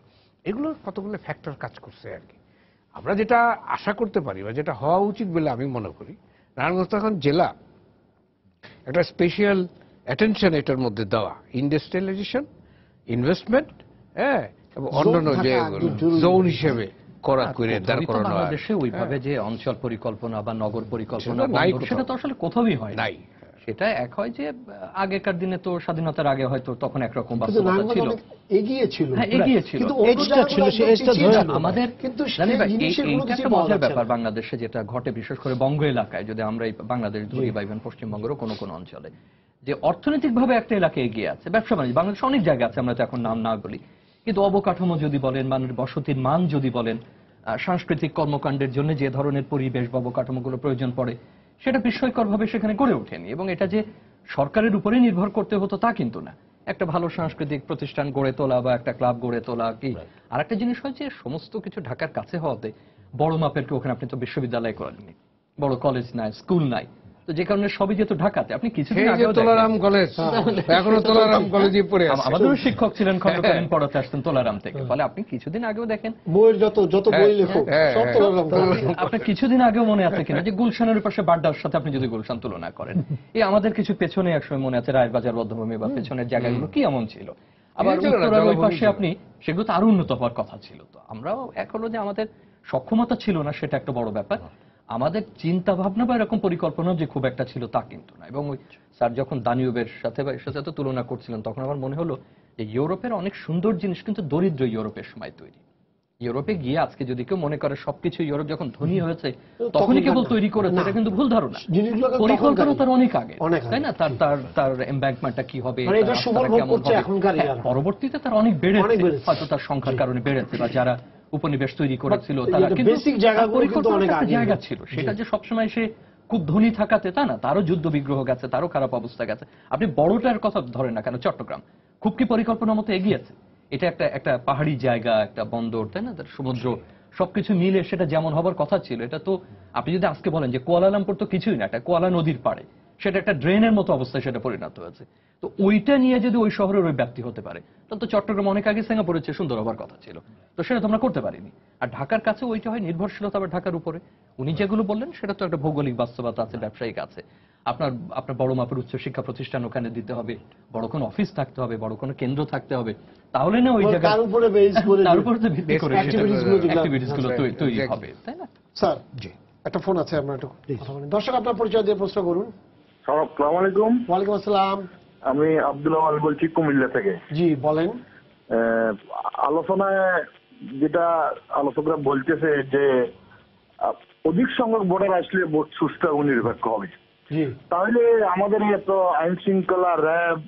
এগুলো কতগুলো ফ্যাক্টর কাজ করছে আর কি। আমরা যেটা আশা করতে পারি বা যেটা হওয়া উচিত বলে আমি মনে করি, নারায়ণগঞ্জ এখন জেলা একটা স্পেশাল অ্যাটেনশন এটার মধ্যে দেওয়া, ইন্ডাস্ট্রিয়ালাইজেশন, ইনভেস্টমেন্ট, হ্যাঁ, এবং অন্যান্য যে জোন হিসেবে করা করে দাঁড় করানো। বাংলাদেশে ওইভাবে যে অঞ্চল পরিকল্পনা বা নগর পরিকল্পনা সেটা তো আসলে কোথাওই হয় নাই। সেটা এক হয় যে আগেকার দিনে তো স্বাধীনতার আগে হয়তো তখন একরকম বাস্তবতা ছিল, এগিয়ে ছিল, কিন্তু আমাদের একটা মজার ব্যাপার বাংলাদেশে যেটা ঘটে, বিশেষ করে বঙ্গ এলাকায়, যদি আমরা এই বাংলাদেশ ধরি বা ইভেন পশ্চিমবঙ্গেরও কোনো কোনো অঞ্চলে, যে অর্থনৈতিকভাবে একটা এলাকা এগিয়ে আছে, ব্যবসা বাণিজ্য বাংলাদেশ অনেক জায়গা আছে, আমরা তো এখন নাম না বলি, কিন্তু অবকাঠামো যদি বলেন, মানুষের বসতির মান যদি বলেন, সাংস্কৃতিক কর্মকাণ্ডের জন্য যে ধরনের পরিবেশ বা অবকাঠামোগুলো প্রয়োজন পড়ে, সেটা বিস্ময়করভাবে সেখানে গড়ে ওঠেনি। এবং এটা যে সরকারের উপরে নির্ভর করতে হতো তা কিন্তু না। একটা ভালো সাংস্কৃতিক প্রতিষ্ঠান গড়ে তোলা বা একটা ক্লাব গড়ে তোলা কি, আর একটা জিনিস হয় যে সমস্ত কিছু ঢাকার কাছে হওয়াতে বড় মাপের কি ওখানে আপনি তো বিশ্ববিদ্যালয় করেননি, বড় কলেজ নাই, স্কুল নাই, তো যে কারণে সবই যেহেতু ঢাকাতে, আপনি কিছুদিন আগে তোলারাম কলেজ, এখনো তোলারাম কলেজে পড়ে আছে, আমাদেরও শিক্ষক ছিলেন খণ্ডকালীন পড়াতে আসতেন তোলারাম থেকে। ফলে আপনি কিছুদিন আগেও দেখেন বইয়ের যত বই লেখক সব তোলারাম। আপনার কিছুদিন আগেও মনে আছে কিনা যে গুলশানের পাশে বাড্ডার সাথে আপনি যদি গুলশান তুলনা করেন, এই আমাদের কিছু পেছনে একসময় মনে আছে রায়ের বাজার বদ্ধভূমি বা পেছনের জায়গাগুলো কি এমন ছিল, আবার উত্তরার ওই পাশে আপনি সেগুলো তো আরো উন্নত হওয়ার কথা ছিল। তো আমরাও এক হলো যে আমাদের সক্ষমতা ছিল না, সেটা একটা বড় ব্যাপার। আমাদের চিন্তা ভাবনা বা এরকম পরিকল্পনা যে খুব একটা ছিল তা কিন্তু না। এবং ওই স্যার যখন দানিউবের সাথে বা এর সাথে তুলনা করছিলেন, তখন আমার মনে হলো যে ইউরোপের অনেক সুন্দর জিনিস কিন্তু দরিদ্র ইউরোপের সময় তৈরি। ইউরোপে গিয়ে আজকে যদি কেউ মনে করে সবকিছু ইউরোপ যখন ধনী হয়েছে তখনই কেবল তৈরি করেছে, এটা কিন্তু ভুল ধারণা। জিনিসগুলো পরিকল্পনা তার অনেক আগে, অনেক আগে। তাই না? তার তার তার এমব্যাঙ্কমেন্টটা কি হবে, মানে এটা তার সুফল রাস্তাটা ভোগ কেমন করছে হবে। এখনকার হ্যাঁ, ইয়ারা। পরবর্তীতে তার অনেক অনেক বেড়েছে, বেড়েছে। হয়তো তার সংখ্যার কারণে বেড়েছে, বা যারা উপনিবেশ তৈরি করেছিল But তারা এটা কিন্তু basic জায়গাগুলো কিন্তু অনেক পরিকল্পনার একটা আগে জায়গা হয়েছে। ছিল। সেটা যে সবসময় সে খুব ধনী থাকাতে তা না, তারও যুদ্ধ বিগ্রহ গেছে, তারও খারাপ অবস্থা গেছে। আপনি বড়টার কথা ধরেন না কেন, চট্টগ্রাম খুব কি পরিকল্পনার মতো এগিয়েছে? এটা একটা একটা পাহাড়ি জায়গা, একটা বন্দর, তাই না, তার সমুদ্র, সবকিছু মিলে সেটা যেমন হবার কথা ছিল। এটা তো আপনি যদি আজকে বলেন যে কুয়ালালামপুর তো কিছুই না, একটা কোয়ালা নদীর পাড়ে, সেটা একটা ড্রেনের মতো অবস্থায় সেটা পরিণত হয়েছে। তো ওইটা নিয়ে যদি ওই শহরের ওই ব্যাপ্তি হতে পারে, তাহলে তো চট্টগ্রাম অনেক আগে সিঙ্গাপুরের চেয়ে সুন্দর হবার কথা ছিল। তো সেটা তোমরা করতে পারিনি। আর ঢাকার কাছে ওইটা হয় নির্ভরশীলতা আবার ঢাকার উপরে। উনি যেগুলো বললেন সেটা তো একটা ভৌগোলিক বাস্তবতা আছে, ব্যবসায়িক আছে। আপনার আপনার বড় মাপের উচ্চ শিক্ষা প্রতিষ্ঠান ওখানে দিতে হবে, বড় কোনো অফিস থাকতে হবে, বড় কোনো কেন্দ্র থাকতে হবে, তাহলে না ওই জায়গায় তার উপরে বেস করে তার উপর তো ভিত্তি করে activities গুলো যেগুলো- অ্যাক্টিভিটিস গুলো তৈরি Exactly. হবে, তাই না? স্যার জি একটা ফোন আছে, আমরা একটু কথা বলি। দর্শক আপনার পরিচয় দিয়ে প্রশ্ন করুন। আসসালামু আলাইকুম। ওয়ালাইকুম আসসালাম। আমি আব্দুল আওয়াল বলছি কুমিল্লা থেকে। জি বলেন। আলোচনায় যেটা আলোচকরা বলতেছে যে অধিক সংখ্যক ভোটার আসলে ভোট সুষ্ঠু এবং নিরপেক্ষ হবে, জি তাহলে আমাদের এত আইন শৃঙ্খলা, র্যাব,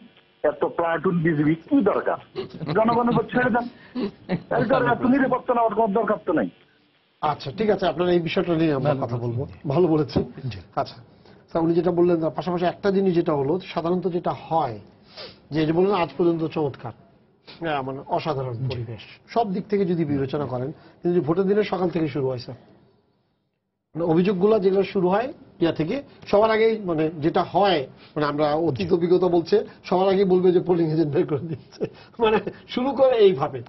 এত প্লাটুন, বিজিবি কি দরকার? জনগণের ভোট ছেড়ে দেন, এত নিরাপত্তা নেওয়ার কোনো দরকার তো নেই। আচ্ছা ঠিক আছে, আপনার এই বিষয়টা নিয়ে আমরা কথা বলবো। ভালো বলেছেন। আচ্ছা স্যার, উনি যেটা বললেন তার পাশাপাশি একটা জিনিস যেটা হলো, সাধারণত যেটা হয় যে যে বললেন আজ পর্যন্ত চমৎকার, মানে অসাধারণ পরিবেশ সব দিক থেকে যদি বিবেচনা করেন, কিন্তু যে ভোটের দিনের সকাল থেকে শুরু হয় স্যার, মানে অভিযোগগুলো যেগুলো শুরু হয় ইয়া থেকে, সবার আগেই মানে যেটা হয়, মানে আমরা অতীত অভিজ্ঞতা বলছে সবার আগেই বলবে যে পোলিং এজেন্ট বের করে দিচ্ছে, মানে শুরু করে এইভাবে।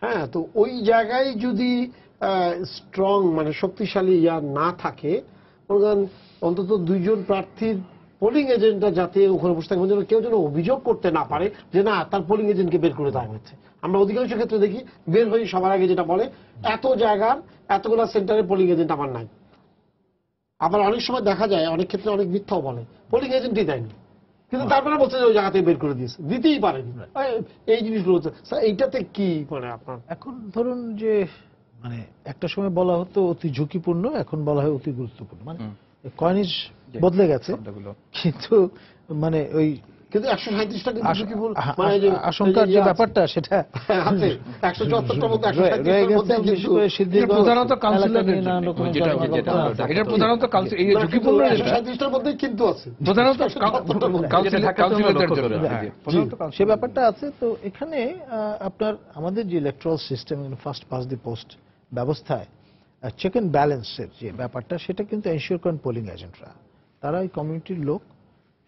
হ্যাঁ, তো ওই জায়গায় যদি স্ট্রং মানে শক্তিশালী ইয়া না থাকে, অন্তত দুইজন প্রার্থীর পোলিং এজেন্টরা যাতে ওখানে বসে থাকে, যেন কেউ যেন অভিযোগ করতে না পারে যে না তার পোলিং এজেন্টকে বের করে দেওয়া হয়েছে। আমরা অধিকাংশ ক্ষেত্রে দেখি বের হয়ে সবার আগে যেটা বলে, এত জায়গার এতগুলো সেন্টারে পোলিং এজেন্ট আমার নাই। আবার অনেক সময় দেখা যায় অনেক ক্ষেত্রে অনেক মিথ্যাও বলে, পোলিং এজেন্টই দেয়নি, কিন্তু তারপরে বলছে যে ওই জায়গা থেকে বের করে দিয়েছে, দিতেই পারেনি। এই জিনিসগুলো হচ্ছে স্যার, এইটাতে কি মানে আপনার? এখন ধরুন যে মানে একটা সময় বলা হতো অতি ঝুঁকিপূর্ণ, এখন বলা হয় অতি গুরুত্বপূর্ণ, মানে কয়েনিজ বদলে গেছে, কিন্তু মানে ওই কিন্তু 137টা কিন্তু ঝুঁকিপূর্ণ, মানে আশঙ্কার যে ব্যাপারটা সেটা আছে 174টার মধ্যে রয়ে 137টার মধ্যে গেছে। বিশেষ করে সিদ্ধিরগঞ্জ প্রধানত কাউন্সিলরের এলাকা নিয়ে নানান জন্য। রকমের যেটা জনগণনা এটা প্রধানত কাউন্সিল, এই ঝুঁকিপূর্ণ যেটা 137টার মধ্যে কিন্তু আছে প্রধানত যেটা কাউন্সিলরদের জন্য। সে ব্যাপারটা আছে। তো এখানে আপনার আমাদের যে electoral system, first pass the post ব্যবস্থায় চেক অ্যান্ড ব্যালেন্সের যে ব্যাপারটা, সেটা কিন্তু এনশিওর করেন পোলিং এজেন্টরা। তারা এই কমিউনিটির লোক,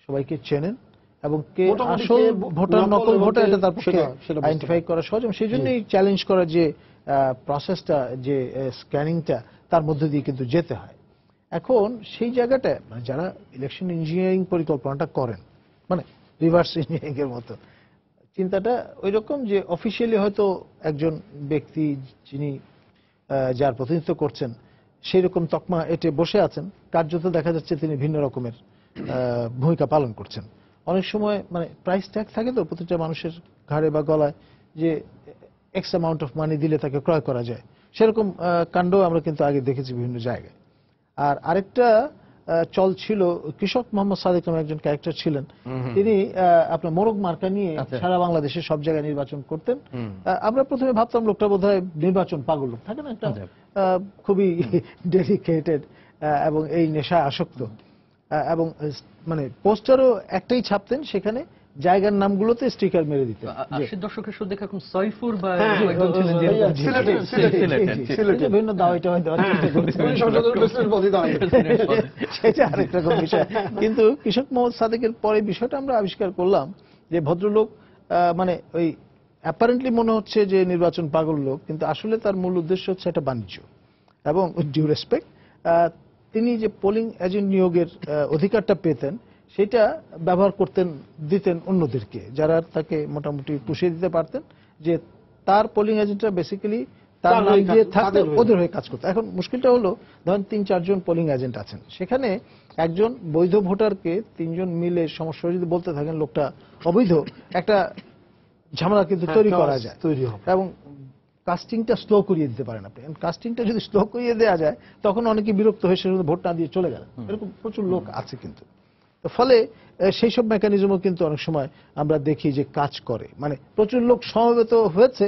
সবাইকে চেনেন, এবং কে মোটামুটি আসল কে ভোটার নকল ভোটার এটা তার পক্ষে সেটা আইডেন্টিফাই করা সহজ, এবং সেই জন্যই চ্যালেঞ্জ করার যে প্রসেসটা, যে স্ক্যানিংটা, তার মধ্যে দিয়ে কিন্তু যেতে হয়। এখন সেই জায়গাটা মানে যারা ইলেকশন ইঞ্জিনিয়ারিং পরিকল্পনাটা করেন, মানে রিভার্স ইঞ্জিনিয়ারিং এর মতো চিন্তাটা ওই রকম, যে অফিসিয়ালি হয়তো একজন ব্যক্তি যিনি যার প্রতিনিধিত্ব করছেন সেই রকম তকমা এটে বসে আছেন, কার্যত দেখা যাচ্ছে তিনি ভিন্ন রকমের ভূমিকা পালন করছেন। অনেক সময় মানে প্রাইস ট্যাগ থাকে তো প্রতিটা মানুষের ঘাড়ে বা গলায়, যে এক্স অ্যামাউন্ট অফ মানি দিলে তাকে ক্রয় করা যায়, সেরকম কাণ্ড আমরা কিন্তু আগে দেখেছি বিভিন্ন জায়গায়। আর আরেকটা চল ছিল, কৃষক মোহাম্মদ সাদেক নামে একজন ক্যারেক্টার ছিলেন, তিনি আপনার মোরগ মার্কা নিয়ে সারা বাংলাদেশে সব জায়গায় নির্বাচন করতেন। আমরা প্রথমে ভাবতাম লোকটা বোধহয় নির্বাচন পাগল লোক, থাকে না একটা খুবই ডেডিকেটেড এবং এই নেশায় আসক্ত, এবং মানে পোস্টারও একটাই ছাপতেন, সেখানে জায়গার নামগুলোতে স্টিকার মেরে দিতেন। 80 দশকের শুরু দেখা এখন সয়ফুর বা হ্যাঁ, একজন ছিলেন যে সিলেটে বিভিন্ন দাওয়াই টাওয়াই দেওয়ার চেষ্টা করতেন। সেটা আরেক রকম বিষয়। কিন্তু কৃষক মোহাম্মদ সাদেকের পরে বিষয়টা আমরা আবিষ্কার করলাম যে ভদ্রলোক মানে ওই অ্যাপারেন্টলি মনে হচ্ছে যে নির্বাচন পাগল লোক, কিন্তু আসলে তার মূল উদ্দেশ্য হচ্ছে একটা বাণিজ্য। এবং ডিউ রেসপেক্ট, তিনি যে পোলিং এজেন্ট নিয়োগের অধিকারটা পেতেন, সেটা ব্যবহার দিতেন অন্যদেরকে, যারা তাকে মোটামুটি পুষিয়ে দিতে পারতেন, যে তার পোলিং এজেন্টরা বেসিক্যালি তার নাম দিয়ে থাকতে ওদের হয়ে কাজ করতো। এখন মুশকিলটা হলো, ধরেন 3-4 জন পোলিং এজেন্ট আছেন, সেখানে একজন বৈধ ভোটারকে 3 জন মিলে সমস্যা যদি বলতে থাকেন লোকটা অবৈধ, একটা ঝামেলা কিন্তু তৈরি করা যায়। এবং কাস্টিংটা স্লো করিয়ে দিতে পারেন আপনি। কাস্টিংটা যদি স্লো করিয়ে দেওয়া যায় তখন অনেকে বিরক্ত হয়ে সেটা ভোট না দিয়ে চলে গেল, এরকম প্রচুর লোক আছে কিন্তু। তো ফলে সেই সব মেকানিজমও কিন্তু অনেক সময় আমরা দেখি যে কাজ করে, মানে প্রচুর লোক সমবেত হয়েছে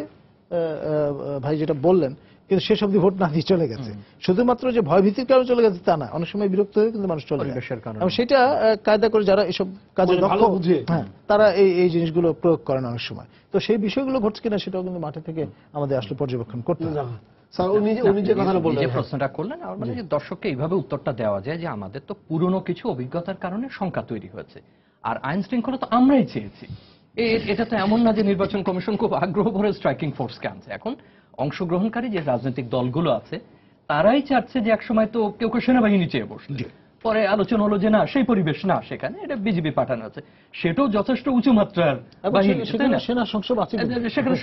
ভাই যেটা বললেন, কিন্তু শেষ অব্দি ভোট না দিয়ে চলে গেছে। শুধুমাত্র যে ভয়ভীতির কারণে চলে গেছে তা না, অনেক সময় বিরক্ত হয়ে কিন্তু মানুষ চলে গেছে। এবং সেটা কায়দা করে যারা এসব কাজে মানে দক্ষ, ভালো বুঝে। হ্যাঁ, তারা এই জিনিসগুলো প্রয়োগ করেন অনেক সময়। তো সেই বিষয়গুলো ঘটছে কিনা সেটাও কিন্তু মাঠে থেকে আমাদের আসলে পর্যবেক্ষণ করতে হবে। স্যার উনি যে কথাটা বললেন, যে প্রশ্নটা করলেন, আমার মানে যে দর্শককে এইভাবে উত্তরটা দেওয়া যায় যে আমাদের তো পুরনো কিছু অভিজ্ঞতার কারণে শঙ্কা তৈরি হয়েছে, আর আইন শৃঙ্খলা তো আমরাই চেয়েছি। এটা তো এমন না যে নির্বাচন কমিশন খুব আগ্রহ ভরে স্ট্রাইকিং ফোর্সকে আনছে। এখন অংশগ্রহণকারী যে রাজনৈতিক দলগুলো আছে তারাই চাচ্ছে যে একসময় তো কেউ কেউ সেনাবাহিনী চেয়ে বসছে, পরে আলোচনা হলো যে না, সেই পরিবেশ না, সেখানে এটা বিজেপি পাঠানো আছে, সেটাও যথেষ্ট উঁচু মাত্রার বাহিনী, তাই সেখানে না? সেনা সংসদ আছে, সেখানে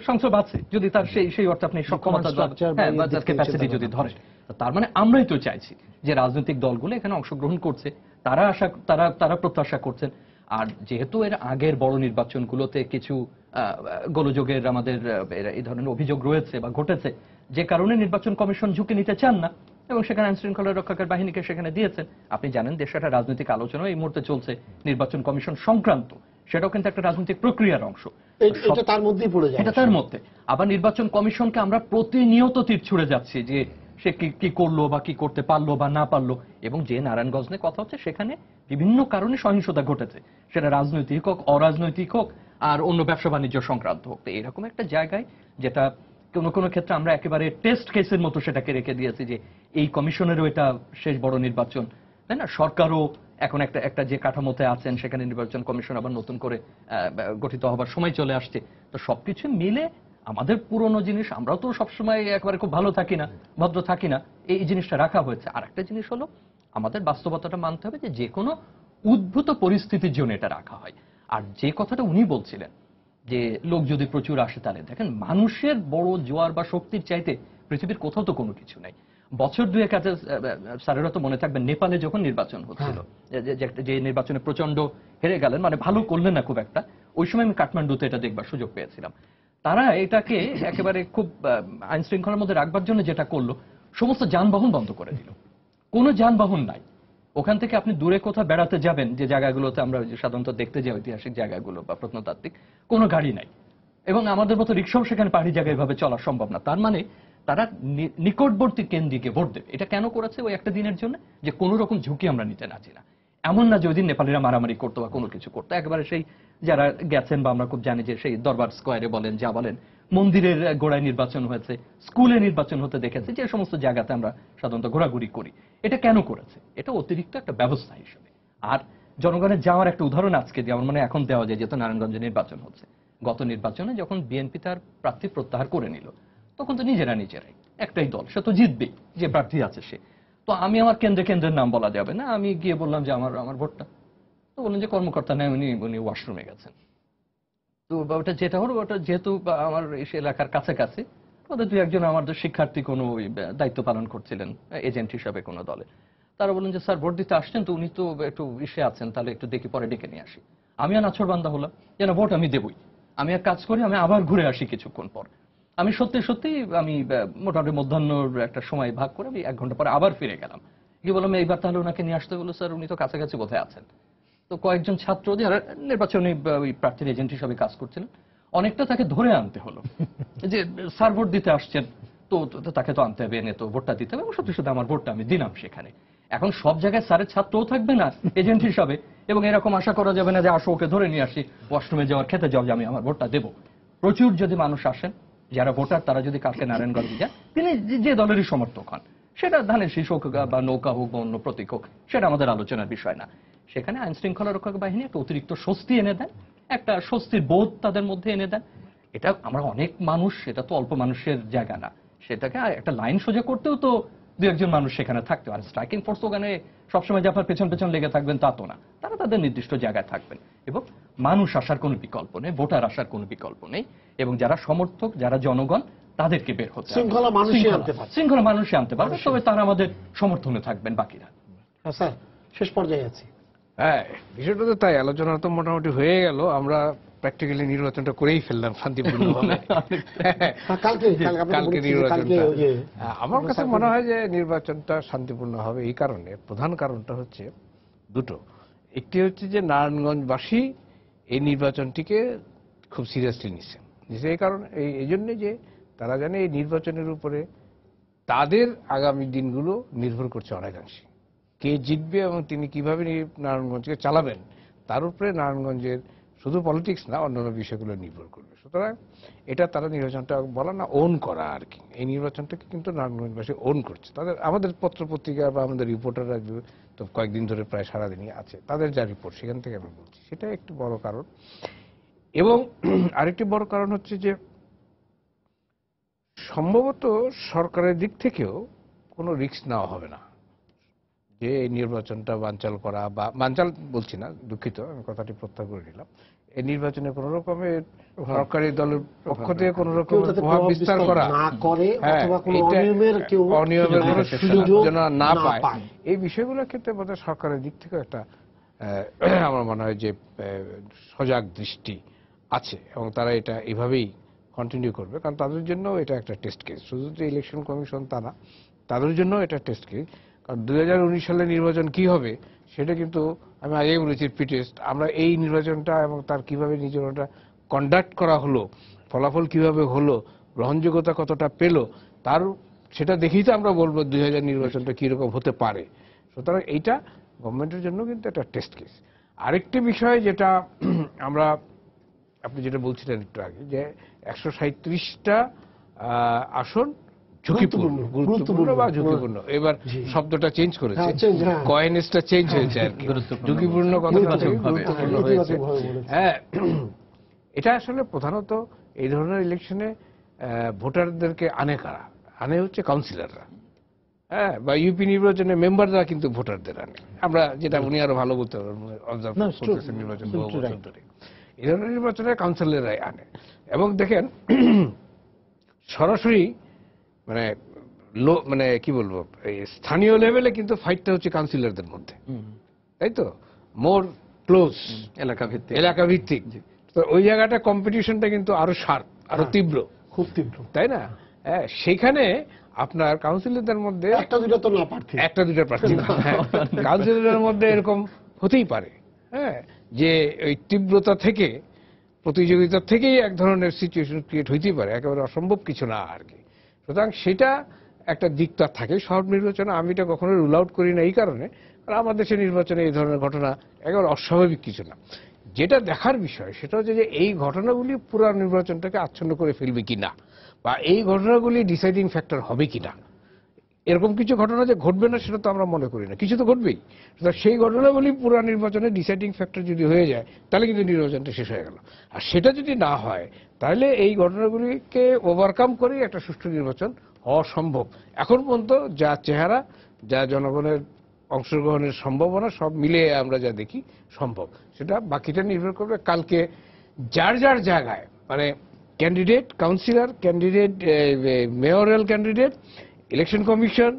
সংসদ আছে, যদি তার সেই অর্থে আপনি সক্ষমতা বা ক্যাপাসিটি যদি ধরে। তার মানে আমরাই তো চাইছি যে রাজনৈতিক দলগুলো এখানে অংশগ্রহণ করছে, তারা প্রত্যাশা করছেন। আর যেহেতু এর আগের বড় নির্বাচনগুলোতে কিছু গোলযোগের আমাদের এই ধরনের অভিযোগ রয়েছে বা ঘটেছে, যে কারণে নির্বাচন কমিশন ঝুঁকি নিতে চান না এবং সেখানে আইন শৃঙ্খলা রক্ষাকারী বাহিনীকে সেখানে দিয়েছেন। আপনি জানেন দেশে একটা রাজনৈতিক আলোচনা এই মুহূর্তে চলছে নির্বাচন কমিশন সংক্রান্ত, সেটাও কিন্তু একটা রাজনৈতিক প্রক্রিয়ার অংশ, এটা তার মধ্যেই পড়ে যায়। এটা তার মধ্যে। আবার নির্বাচন কমিশনকে আমরা প্রতিনিয়ত তীর ছুড়ে যাচ্ছি যে সে কি করলো বা কি করতে পারলো বা না পারলো। এবং যে নারায়ণগঞ্জ নিয়ে কথা হচ্ছে, সেখানে বিভিন্ন কারণে সহিংসতা ঘটেছে, সেটা রাজনৈতিক হোক, অরাজনৈতিক হোক, আর অন্য ব্যবসা বাণিজ্য সংক্রান্ত হোক। তো এরকম একটা জায়গায় যেটা কোনো ক্ষেত্রে আমরা একেবারে টেস্ট কেসের মতো সেটাকে রেখে দিয়েছি যে এই কমিশনেরও এটা শেষ বড় নির্বাচন, তাই না? সরকারও এখন একটা যে কাঠামোতে আছেন সেখানে নির্বাচন কমিশন আবার নতুন করে গঠিত হবার সময় চলে আসছে। তো সবকিছু মিলে আমাদের পুরনো জিনিস, আমরাও তো সবসময় একবারে খুব ভালো থাকি না, ভদ্র থাকি না, এই জিনিসটা রাখা হয়েছে। আর একটা জিনিস হলো আমাদের বাস্তবতাটা মানতে হবে যে কোনো উদ্ভূত পরিস্থিতির জন্য এটা রাখা হয়। আর যে কথাটা উনি বলছিলেন যে লোক যদি প্রচুর আসে, তাহলে দেখেন মানুষের বড় জোয়ার বা শক্তির চাইতে পৃথিবীর কোথাও তো কোনো কিছু নাই। বছর দুয়েক আগে স্যারেরা তো মনে থাকবেন, নেপালে যখন নির্বাচন হচ্ছিল, যে নির্বাচনে প্রচন্ড হেরে গেলেন, মানে ভালো করলেন না খুব একটা, ওই সময় আমি কাঠমান্ডুতে এটা দেখবার সুযোগ পেয়েছিলাম। তারা এটাকে একেবারে খুব আইন শৃঙ্খলার মধ্যে রাখবার জন্য যেটা করলো, সমস্ত যানবাহন বন্ধ করে দিল, কোনো যানবাহন নাই। ওখান থেকে আপনি দূরে কোথাও বেড়াতে যাবেন, যে জায়গাগুলোতে আমরা সাধারণত দেখতে যাই ঐতিহাসিক জায়গাগুলো বা প্রত্নতাত্ত্বিক, কোনো গাড়ি নাই, এবং আমাদের মতো রিক্সাও সেখানে পাহাড়ি জায়গায় এভাবে চলা সম্ভব না। তার মানে তারা নিকটবর্তী কেন্দ্রিকে ভোট দেবে। এটা কেন করেছে? ওই একটা দিনের জন্য, যে কোনো রকম ঝুঁকি আমরা নিতে না চাই না। এমন না যে ওই দিন নেপালিরা মারামারি করতো বা কোনো কিছু করতো, একেবারে সেই যারা গেছেন বা আমরা খুব জানি যে সেই দরবার স্কোয়ারে বলেন, যা বলেন, মন্দিরের গোড়ায় নির্বাচন হয়েছে, স্কুলে নির্বাচন হতে দেখেছে, যে সমস্ত জায়গাতে আমরা সাধারণত ঘোরাঘুরি করি। এটা কেন করেছে? এটা অতিরিক্ত একটা ব্যবস্থা হিসেবে। আর জনগণের যাওয়ার একটা উদাহরণ আজকে দিয়ে আমার মানে এখন দেওয়া যায়, যেহেতু নারায়ণগঞ্জে নির্বাচন হচ্ছে। গত নির্বাচনে যখন বিএনপি তার প্রার্থী প্রত্যাহার করে নিল, তখন তো নিজেরাই একটাই দল, সে তো জিতবেই, যে প্রার্থী আছে সে। তো আমি আমার কেন্দ্রের নাম বলা যাবে না, আমি গিয়ে বললাম যে আমার ভোটটা। তো বললেন যে কর্মকর্তা নেই, উনি ওয়াশরুমে গেছেন। তো ওটা যেটা হলো, ওটা যেহেতু আমার এলাকার কাছাকাছি, ওদের দুই একজন আমাদের শিক্ষার্থী কোনো দায়িত্ব পালন করছিলেন এজেন্ট হিসাবে কোনো দলে। তারা বললেন যে স্যার ভোট দিতে আসছেন তো, উনি তো একটু ইসে আছেন, তাহলে একটু দেখি পরে ডেকে নিয়ে আসি। আমি আর নাছরবান্দা হলাম যেন ভোট আমি দেবই, আমি এক কাজ করি, আমি আবার ঘুরে আসি কিছুক্ষণ পর। আমি সত্যি আমি মোটামুটি মধ্যাহ্নর একটা সময় ভাগ করে আমি 1 ঘন্টা পরে আবার ফিরে গেলাম, গিয়ে বললাম এইবার তাহলে ওনাকে নিয়ে আসতে। বললো স্যার উনি তো কাছাকাছি কোথায় আছেন। তো কয়েকজন ছাত্র যারা নির্বাচনী ওই প্রার্থীর এজেন্ট হিসাবে কাজ করছিলেন, অনেকটা তাকে ধরে আনতে হলো যে স্যার ভোট দিতে আসছেন, তো তাকে তো আনতে হবে, এনে তো ভোটটা দিতে হবে। এবং সত্যি আমার ভোটটা আমি দিলাম সেখানে। এখন সব জায়গায় স্যারের ছাত্রও থাকবে না এজেন্ট হিসাবে, এবং এরকম আশা করা যাবে না যে আসো ওকে ধরে নিয়ে আসি, ওয়াশরুমে যাওয়ার খেতে যাও যে আমি আমার ভোটটা দেবো। প্রচুর যদি মানুষ আসেন যারা ভোটার, তারা যদি কালকে নারায়ণগঞ্জে যান, তিনি যে দলেরই সমর্থক হন, সেটা ধানের শীষ হোক বা নৌকা হোক বা অন্য প্রতীক হোক, সেটা আমাদের আলোচনার বিষয় না। সেখানে আইন শৃঙ্খলা রক্ষক বাহিনী একটা অতিরিক্ত স্বস্তি এনে দেন, একটা স্বস্তির বোধ তাদের মধ্যে এনে দেন। এটা আমরা অনেক মানুষ, এটা তো অল্প মানুষের জায়গা না, সেটাকে একটা লাইন সোজা করতেও তো 2-1 মানুষ সেখানে থাকতে। আর স্ট্রাইকিং ফোর্স ওখানে সবসময় যে আপনার পেছন লেগে থাকবেন তা তো না, তারা তাদের নির্দিষ্ট জায়গায় থাকবেন। এবং মানুষ আসার কোনো বিকল্প নেই, ভোটার আসার কোনো বিকল্প নেই, এবং যারা সমর্থক, যারা জনগণ, তাদেরকে বের হতে হবে। শৃঙ্খলা মানুষই আনতে পারবে, তবে তারা আমাদের সমর্থনে থাকবেন, বাকিরা। স্যার শেষ পর্যায়ে আছি। হ্যাঁ, বিষয়টা তো তাই, আলোচনা তো মোটামুটি হয়ে গেল। আমরা প্র্যাকটিক্যালি নির্বাচনটা করেই ফেললাম শান্তিপূর্ণভাবে। কালকে কালকে নির্বাচনটা আমার কাছে মনে হয় যে নির্বাচনটা শান্তিপূর্ণ হবে এই কারণে, প্রধান কারণটা হচ্ছে দুটো। একটি হচ্ছে যে নারায়ণগঞ্জবাসী এই নির্বাচনটিকে খুব সিরিয়াসলি নিচ্ছে এই কারণে, এই জন্যে যে তারা জানে এই নির্বাচনের উপরে তাদের আগামী দিনগুলো নির্ভর করছে অনেকাংশে। কে জিতবে এবং তিনি কিভাবে নারায়ণগঞ্জকে চালাবেন তার উপরে নারায়ণগঞ্জের শুধু পলিটিক্স না অন্যান্য বিষয়গুলো নির্ভর করবে। সুতরাং এটা তারা নির্বাচনটা বলা না ওন করা আর কি, এই নির্বাচনটাকে কিন্তু নারায়ণগঞ্জবাসী ওন করছে। তাদের আমাদের পত্রপত্রিকা বা আমাদের রিপোর্টাররা তো কয়েকদিন ধরে প্রায় সারাদিনই আছে, তাদের যা রিপোর্ট সেখান থেকে আমি বলছি, সেটা একটি বড় কারণ। এবং আরেকটি বড় কারণ হচ্ছে যে সম্ভবত সরকারের দিক থেকেও কোনো রিস্ক নেওয়া হবে না যে এই নির্বাচনটা বানচাল করা, বা বানচাল বলছি না, দুঃখিত, আমি কথাটি প্রত্যাহার করে নিলাম। এই নির্বাচনে কোন রকমের সরকারি দলের পক্ষ থেকে কোন রকমের প্রভাব বিস্তার করা না করে, অথবা কোনো অনিয়মের কোনো সুযোগ যেন না পায়, এই বিষয়গুলোর ক্ষেত্রে বোধহয় সরকারের দিক থেকে একটা আমার মনে হয় যে সজাগ দৃষ্টি আছে এবং তারা এটা এভাবেই কন্টিনিউ করবে। কারণ তাদের জন্য এটা একটা টেস্ট কেস, শুধু যে ইলেকশন কমিশন তা না, তাদের জন্য এটা টেস্ট কেস। কারণ 2019 সালের নির্বাচন কি হবে সেটা কিন্তু আমি আগেই বলেছি প্রিটেস্ট। আমরা এই নির্বাচনটা এবং তার কিভাবে নির্বাচনটা কন্ডাক্ট করা হলো, ফলাফল কিভাবে হলো, গ্রহণযোগ্যতা কতটা পেল, তার সেটা দেখেই তো আমরা বলবো 2000 নির্বাচনটা কিরকম হতে পারে। সুতরাং এইটা গভর্নমেন্টের জন্য কিন্তু একটা টেস্ট কেস। আরেকটি বিষয় যেটা আমরা, আপনি যেটা বলছিলেন একটু আগে, যে 137টা আসন ঝুঁকিপূর্ণ, গুরুত্বপূর্ণ বা ঝুঁকিপূর্ণ, এবার শব্দটা চেঞ্জ করেছে, কয়েনেজটা চেঞ্জ হয়েছে আর কি, ঝুঁকিপূর্ণ কথাটা গুরুত্বপূর্ণ হয়েছে। হ্যাঁ, এটা আসলে প্রধানত এই ধরনের ইলেকশনে ভোটারদেরকে আনে কারা? আনে হচ্ছে কাউন্সিলররা, হ্যাঁ, বা ইউপি নির্বাচনে মেম্বাররা কিন্তু ভোটারদের আনে। আমরা যেটা উনি আরো ভালো বলতে পারবেন, অবজার্ভ করতেছেন নির্বাচন বহু বছর ধরে, এই ধরনের নির্বাচনে কাউন্সিলররাই আনে। এবং দেখেন সরাসরি মানে কি বলবো, স্থানীয় লেভেলে কিন্তু ফাইটটা হচ্ছে কাউন্সিলরদের মধ্যে, তাই তো, মোর ক্লোজ, এলাকা ভিত্তিক। তো ওই জায়গাটা কম্পিটিশনটা কিন্তু আরো শার্প, আরো তীব্র, খুব তীব্র, তাই না? হ্যাঁ, সেখানে আপনার কাউন্সিলরদের মধ্যে একটা দুইটা প্রার্থী কাউন্সিলরদের মধ্যে এরকম হতেই পারে, হ্যাঁ, যে ওই তীব্রতা থেকে, প্রতিযোগিতা থেকেই এক ধরনের সিচুয়েশন ক্রিয়েট হইতেই পারে, একেবারে অসম্ভব কিছু না আর কি। সুতরাং সেটা একটা দিক তার থাকে সব নির্বাচনে। আমি এটা কখনো রুল আউট করি না এই কারণে, কারণ আমাদের দেশের নির্বাচনে এই ধরনের ঘটনা একেবারে অস্বাভাবিক কিছু না। যেটা দেখার বিষয় সেটা হচ্ছে যে এই ঘটনাগুলি পুরো নির্বাচনটাকে আচ্ছন্ন করে ফেলবে কিনা, বা এই ঘটনাগুলি ডিসাইডিং ফ্যাক্টর হবে কিনা। এরকম কিছু ঘটনা যে ঘটবে না সেটা তো আমরা মনে করি না, কিছু তো ঘটবেই। সেই ঘটনাগুলি পুরো নির্বাচনে ডিসাইডিং ফ্যাক্টর যদি হয়ে যায় তাহলে কিন্তু নির্বাচনটা শেষ হয়ে গেল। আর সেটা যদি না হয় তাহলে এই ঘটনাগুলিকে ওভারকাম করেই একটা সুষ্ঠু নির্বাচন হওয়া সম্ভব। এখন পর্যন্ত যা চেহারা, যা জনগণের অংশগ্রহণের সম্ভাবনা, সব মিলে আমরা যা দেখি সম্ভব। সেটা বাকিটা নির্ভর করবে কালকে যার যার জায়গায়, মানে candidate, councillor, candidate, mayoral candidate, election commission,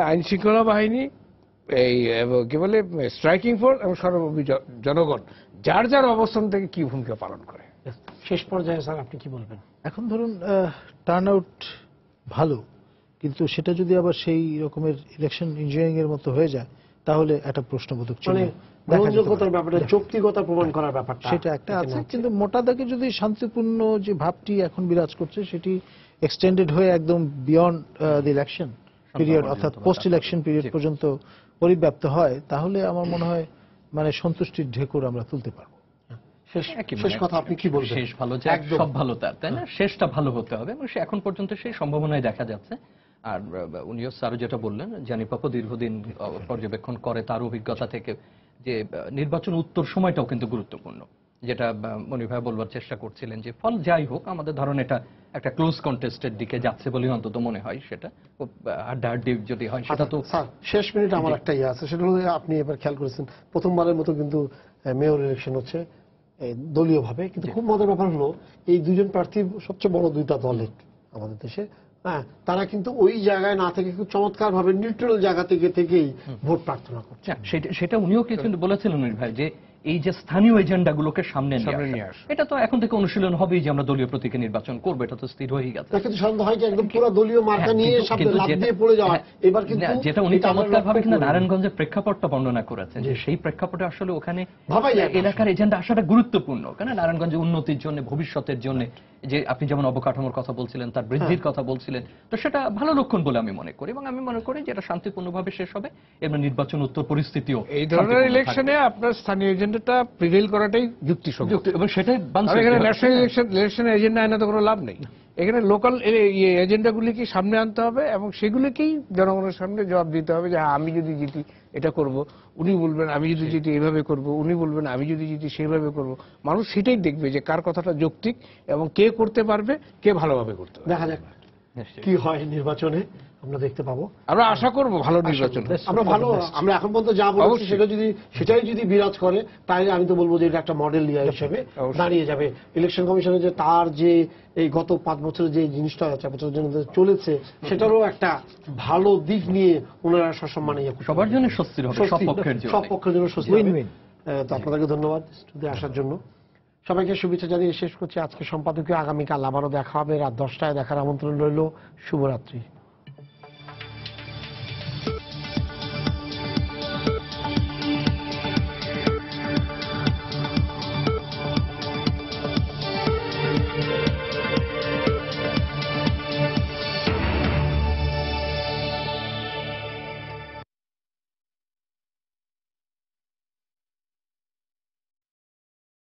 আইন শৃঙ্খলা বাহিনী, এই কি বলে স্ট্রাইকিং ফোর্স এবং সর্বোপরি জনগণ যার যার অবস্থান থেকে কি ভূমিকা পালন করে। শেষ পর্যায়ে স্যার আপনি কি বলবেন? এখন ধরুন টার্ন আউট ভালো, কিন্তু সেটা যদি আবার সেই রকমের ইলেকশন ইঞ্জিনিয়ারিং এর মতো হয়ে যায় তাহলে একটা প্রশ্নবোধক চিহ্ন, গ্রহণযোগ্যতার ব্যাপারে যৌক্তিকতা প্রমাণ করার ব্যাপারটা সেটা একটা আছে। কিন্তু মোটা দাগে যদি শান্তিপূর্ণ যে ভাবটি এখন বিরাজ করছে সেটি এক্সটেন্ডেড হয়ে একদম বিয়ন্ড দ্য ইলেকশন পিরিয়ড, অর্থাৎ পোস্ট ইলেকশন পিরিয়ড পর্যন্ত পরিব্যাপ্ত হয়, তাহলে আমার মনে হয় মানে সন্তুষ্টির ঢেকুর আমরা তুলতে পারবো। শেষ কথা আপনি কি বলবেন? শেষ ভালো যে সব ভালো তাই না, শেষটা ভালো হতে হবে এবং এখন পর্যন্ত সেই সম্ভাবনাই দেখা যাচ্ছে। আর উনিও স্যারও যেটা বললেন, জানিপাপও দীর্ঘদিন পর্যবেক্ষণ করে, তার অভিজ্ঞতা থেকে যে নির্বাচন উত্তর সময়টাও কিন্তু গুরুত্বপূর্ণ, যেটা মনির ভাই বলবার চেষ্টা করছিলেন যে ফল যাই হোক আমাদের ধরুন এটা একটা ক্লোজ কন্টেস্টের দিকে যাচ্ছে বলে অন্তত মনে হয়। সেটা খুব হাড্ডাহাড্ডি যদি হয় সেটা তো। শেষ মিনিট আমার একটা ইয়ে আছে, সেটা হলো আপনি এবার খেয়াল করেছেন প্রথমবারের মতো কিন্তু মেয়র ইলেকশন হচ্ছে দলীয় ভাবে, কিন্তু খুব মজার ব্যাপার হলো এই দুজন প্রার্থী সবচেয়ে বড় দুইটা দলের আমাদের দেশে, হ্যাঁ, তারা কিন্তু ওই জায়গায় না থেকে খুব চমৎকার ভাবে নিউট্রাল জায়গা থেকেই ভোট প্রার্থনা করছে। সেটা উনিও কিন্তু বলেছিলেন মনির ভাই যে এই যে স্থানীয় এজেন্ডাগুলোকে সামনে সামনে নিয়ে নিয়ে আসা, এটা তো এখন থেকে অনুশীলন হবেই যে আমরা দলীয় প্রতীকে নির্বাচন করবো, এটা তো স্থির হয়ে গেছে। তা কিন্তু সন্দেহ হয় কি একদম পুরো দলীয় মার্কা হ্যাঁ, নিয়ে কিন্তু- সামনে কিন্তু লাফ যেটা- দিয়ে পড়ে যাওয়া, হ্যাঁ, এবার কিন্তু না, যেটা উনি এটা আমরা চমৎকার ভাবে কিন্তু লক্ষ্য করি। নারায়ণগঞ্জের প্রেক্ষাপটটা বর্ণনা করেছেন, যে সেই প্রেক্ষাপটে আসলে ওখানে ভাবাই যায় না এলাকার এজেন্ডা আসাটা গুরুত্বপূর্ণ, কেন নারায়ণগঞ্জের উন্নতির জন্য, ভবিষ্যতের জন্য, যে আপনি যেমন অবকাঠামোর কথা বলছিলেন, তার বৃদ্ধির কথা বলছিলেন, তো সেটা ভালো লক্ষণ বলে আমি মনে করি, এবং আমি মনে করি যে এটা শান্তিপূর্ণভাবে শেষ হবে এবং নির্বাচন উত্তর পরিস্থিতিও এই ধরনের শান্তিপূর্ণ ইলেকশনে আপনার স্থানীয় এজেন্ডাটা প্রিভেইল করাটাই যুক্তিসঙ্গত। থাকবে। এবং সেটাই আর এখানে ন্যাশনাল ইলেকশন এজেন্ডা আনা তো কোনো লাভ নেই। এখানে লোকাল এজেন্ডাগুলিকে সামনে আনতে হবে এবং সেগুলিকেই জনগণের সামনে জবাব দিতে হবে যে হ্যাঁ, আমি যদি জিতি এটা করব, উনি বলবেন আমি যদি জিতি এইভাবে করব, উনি বলবেন আমি যদি জিতি সেইভাবে করব। মানুষ সেটাই দেখবে যে কার কথাটা যৌক্তিক এবং কে করতে পারবে, কে ভালোভাবে করতে পারবে। দেখা যাক কি হয় নির্বাচনে, আমরা দেখতে পাবো। আমরা আশা করব ভালো নির্বাচন হোক। আমরা ভালো, আমরা এখন পর্যন্ত যা বলছি অবশ্যই। সেটাই যদি বিরাজ করে, তাহলে আমি তো বলবো যে এটা একটা মডেল ইয়ার হিসেবে অবশ্যই। দাঁড়িয়ে যাবে। ইলেকশন কমিশনের যে তার যে এই গত 5 বছরে যে জিনিসটা 4 বছরের জন্য চলেছে, সেটারও একটা ভালো দিক নিয়ে ওনারা সসম্মানে সবার জন্য স্বস্তির হবে, সব পক্ষের জন্য। সব পক্ষের জন্য স্বস্তি Win হবে। win। তো আপনাদেরকে ধন্যবাদ স্টুডিওতে আসার জন্য। সবাইকে শুভেচ্ছা জানিয়ে শেষ করছি আজকে সম্পাদকীয়। আগামীকাল আবারও দেখা হবে রাত 10টায়, দেখার আমন্ত্রণ রইল। শুভরাত্রি।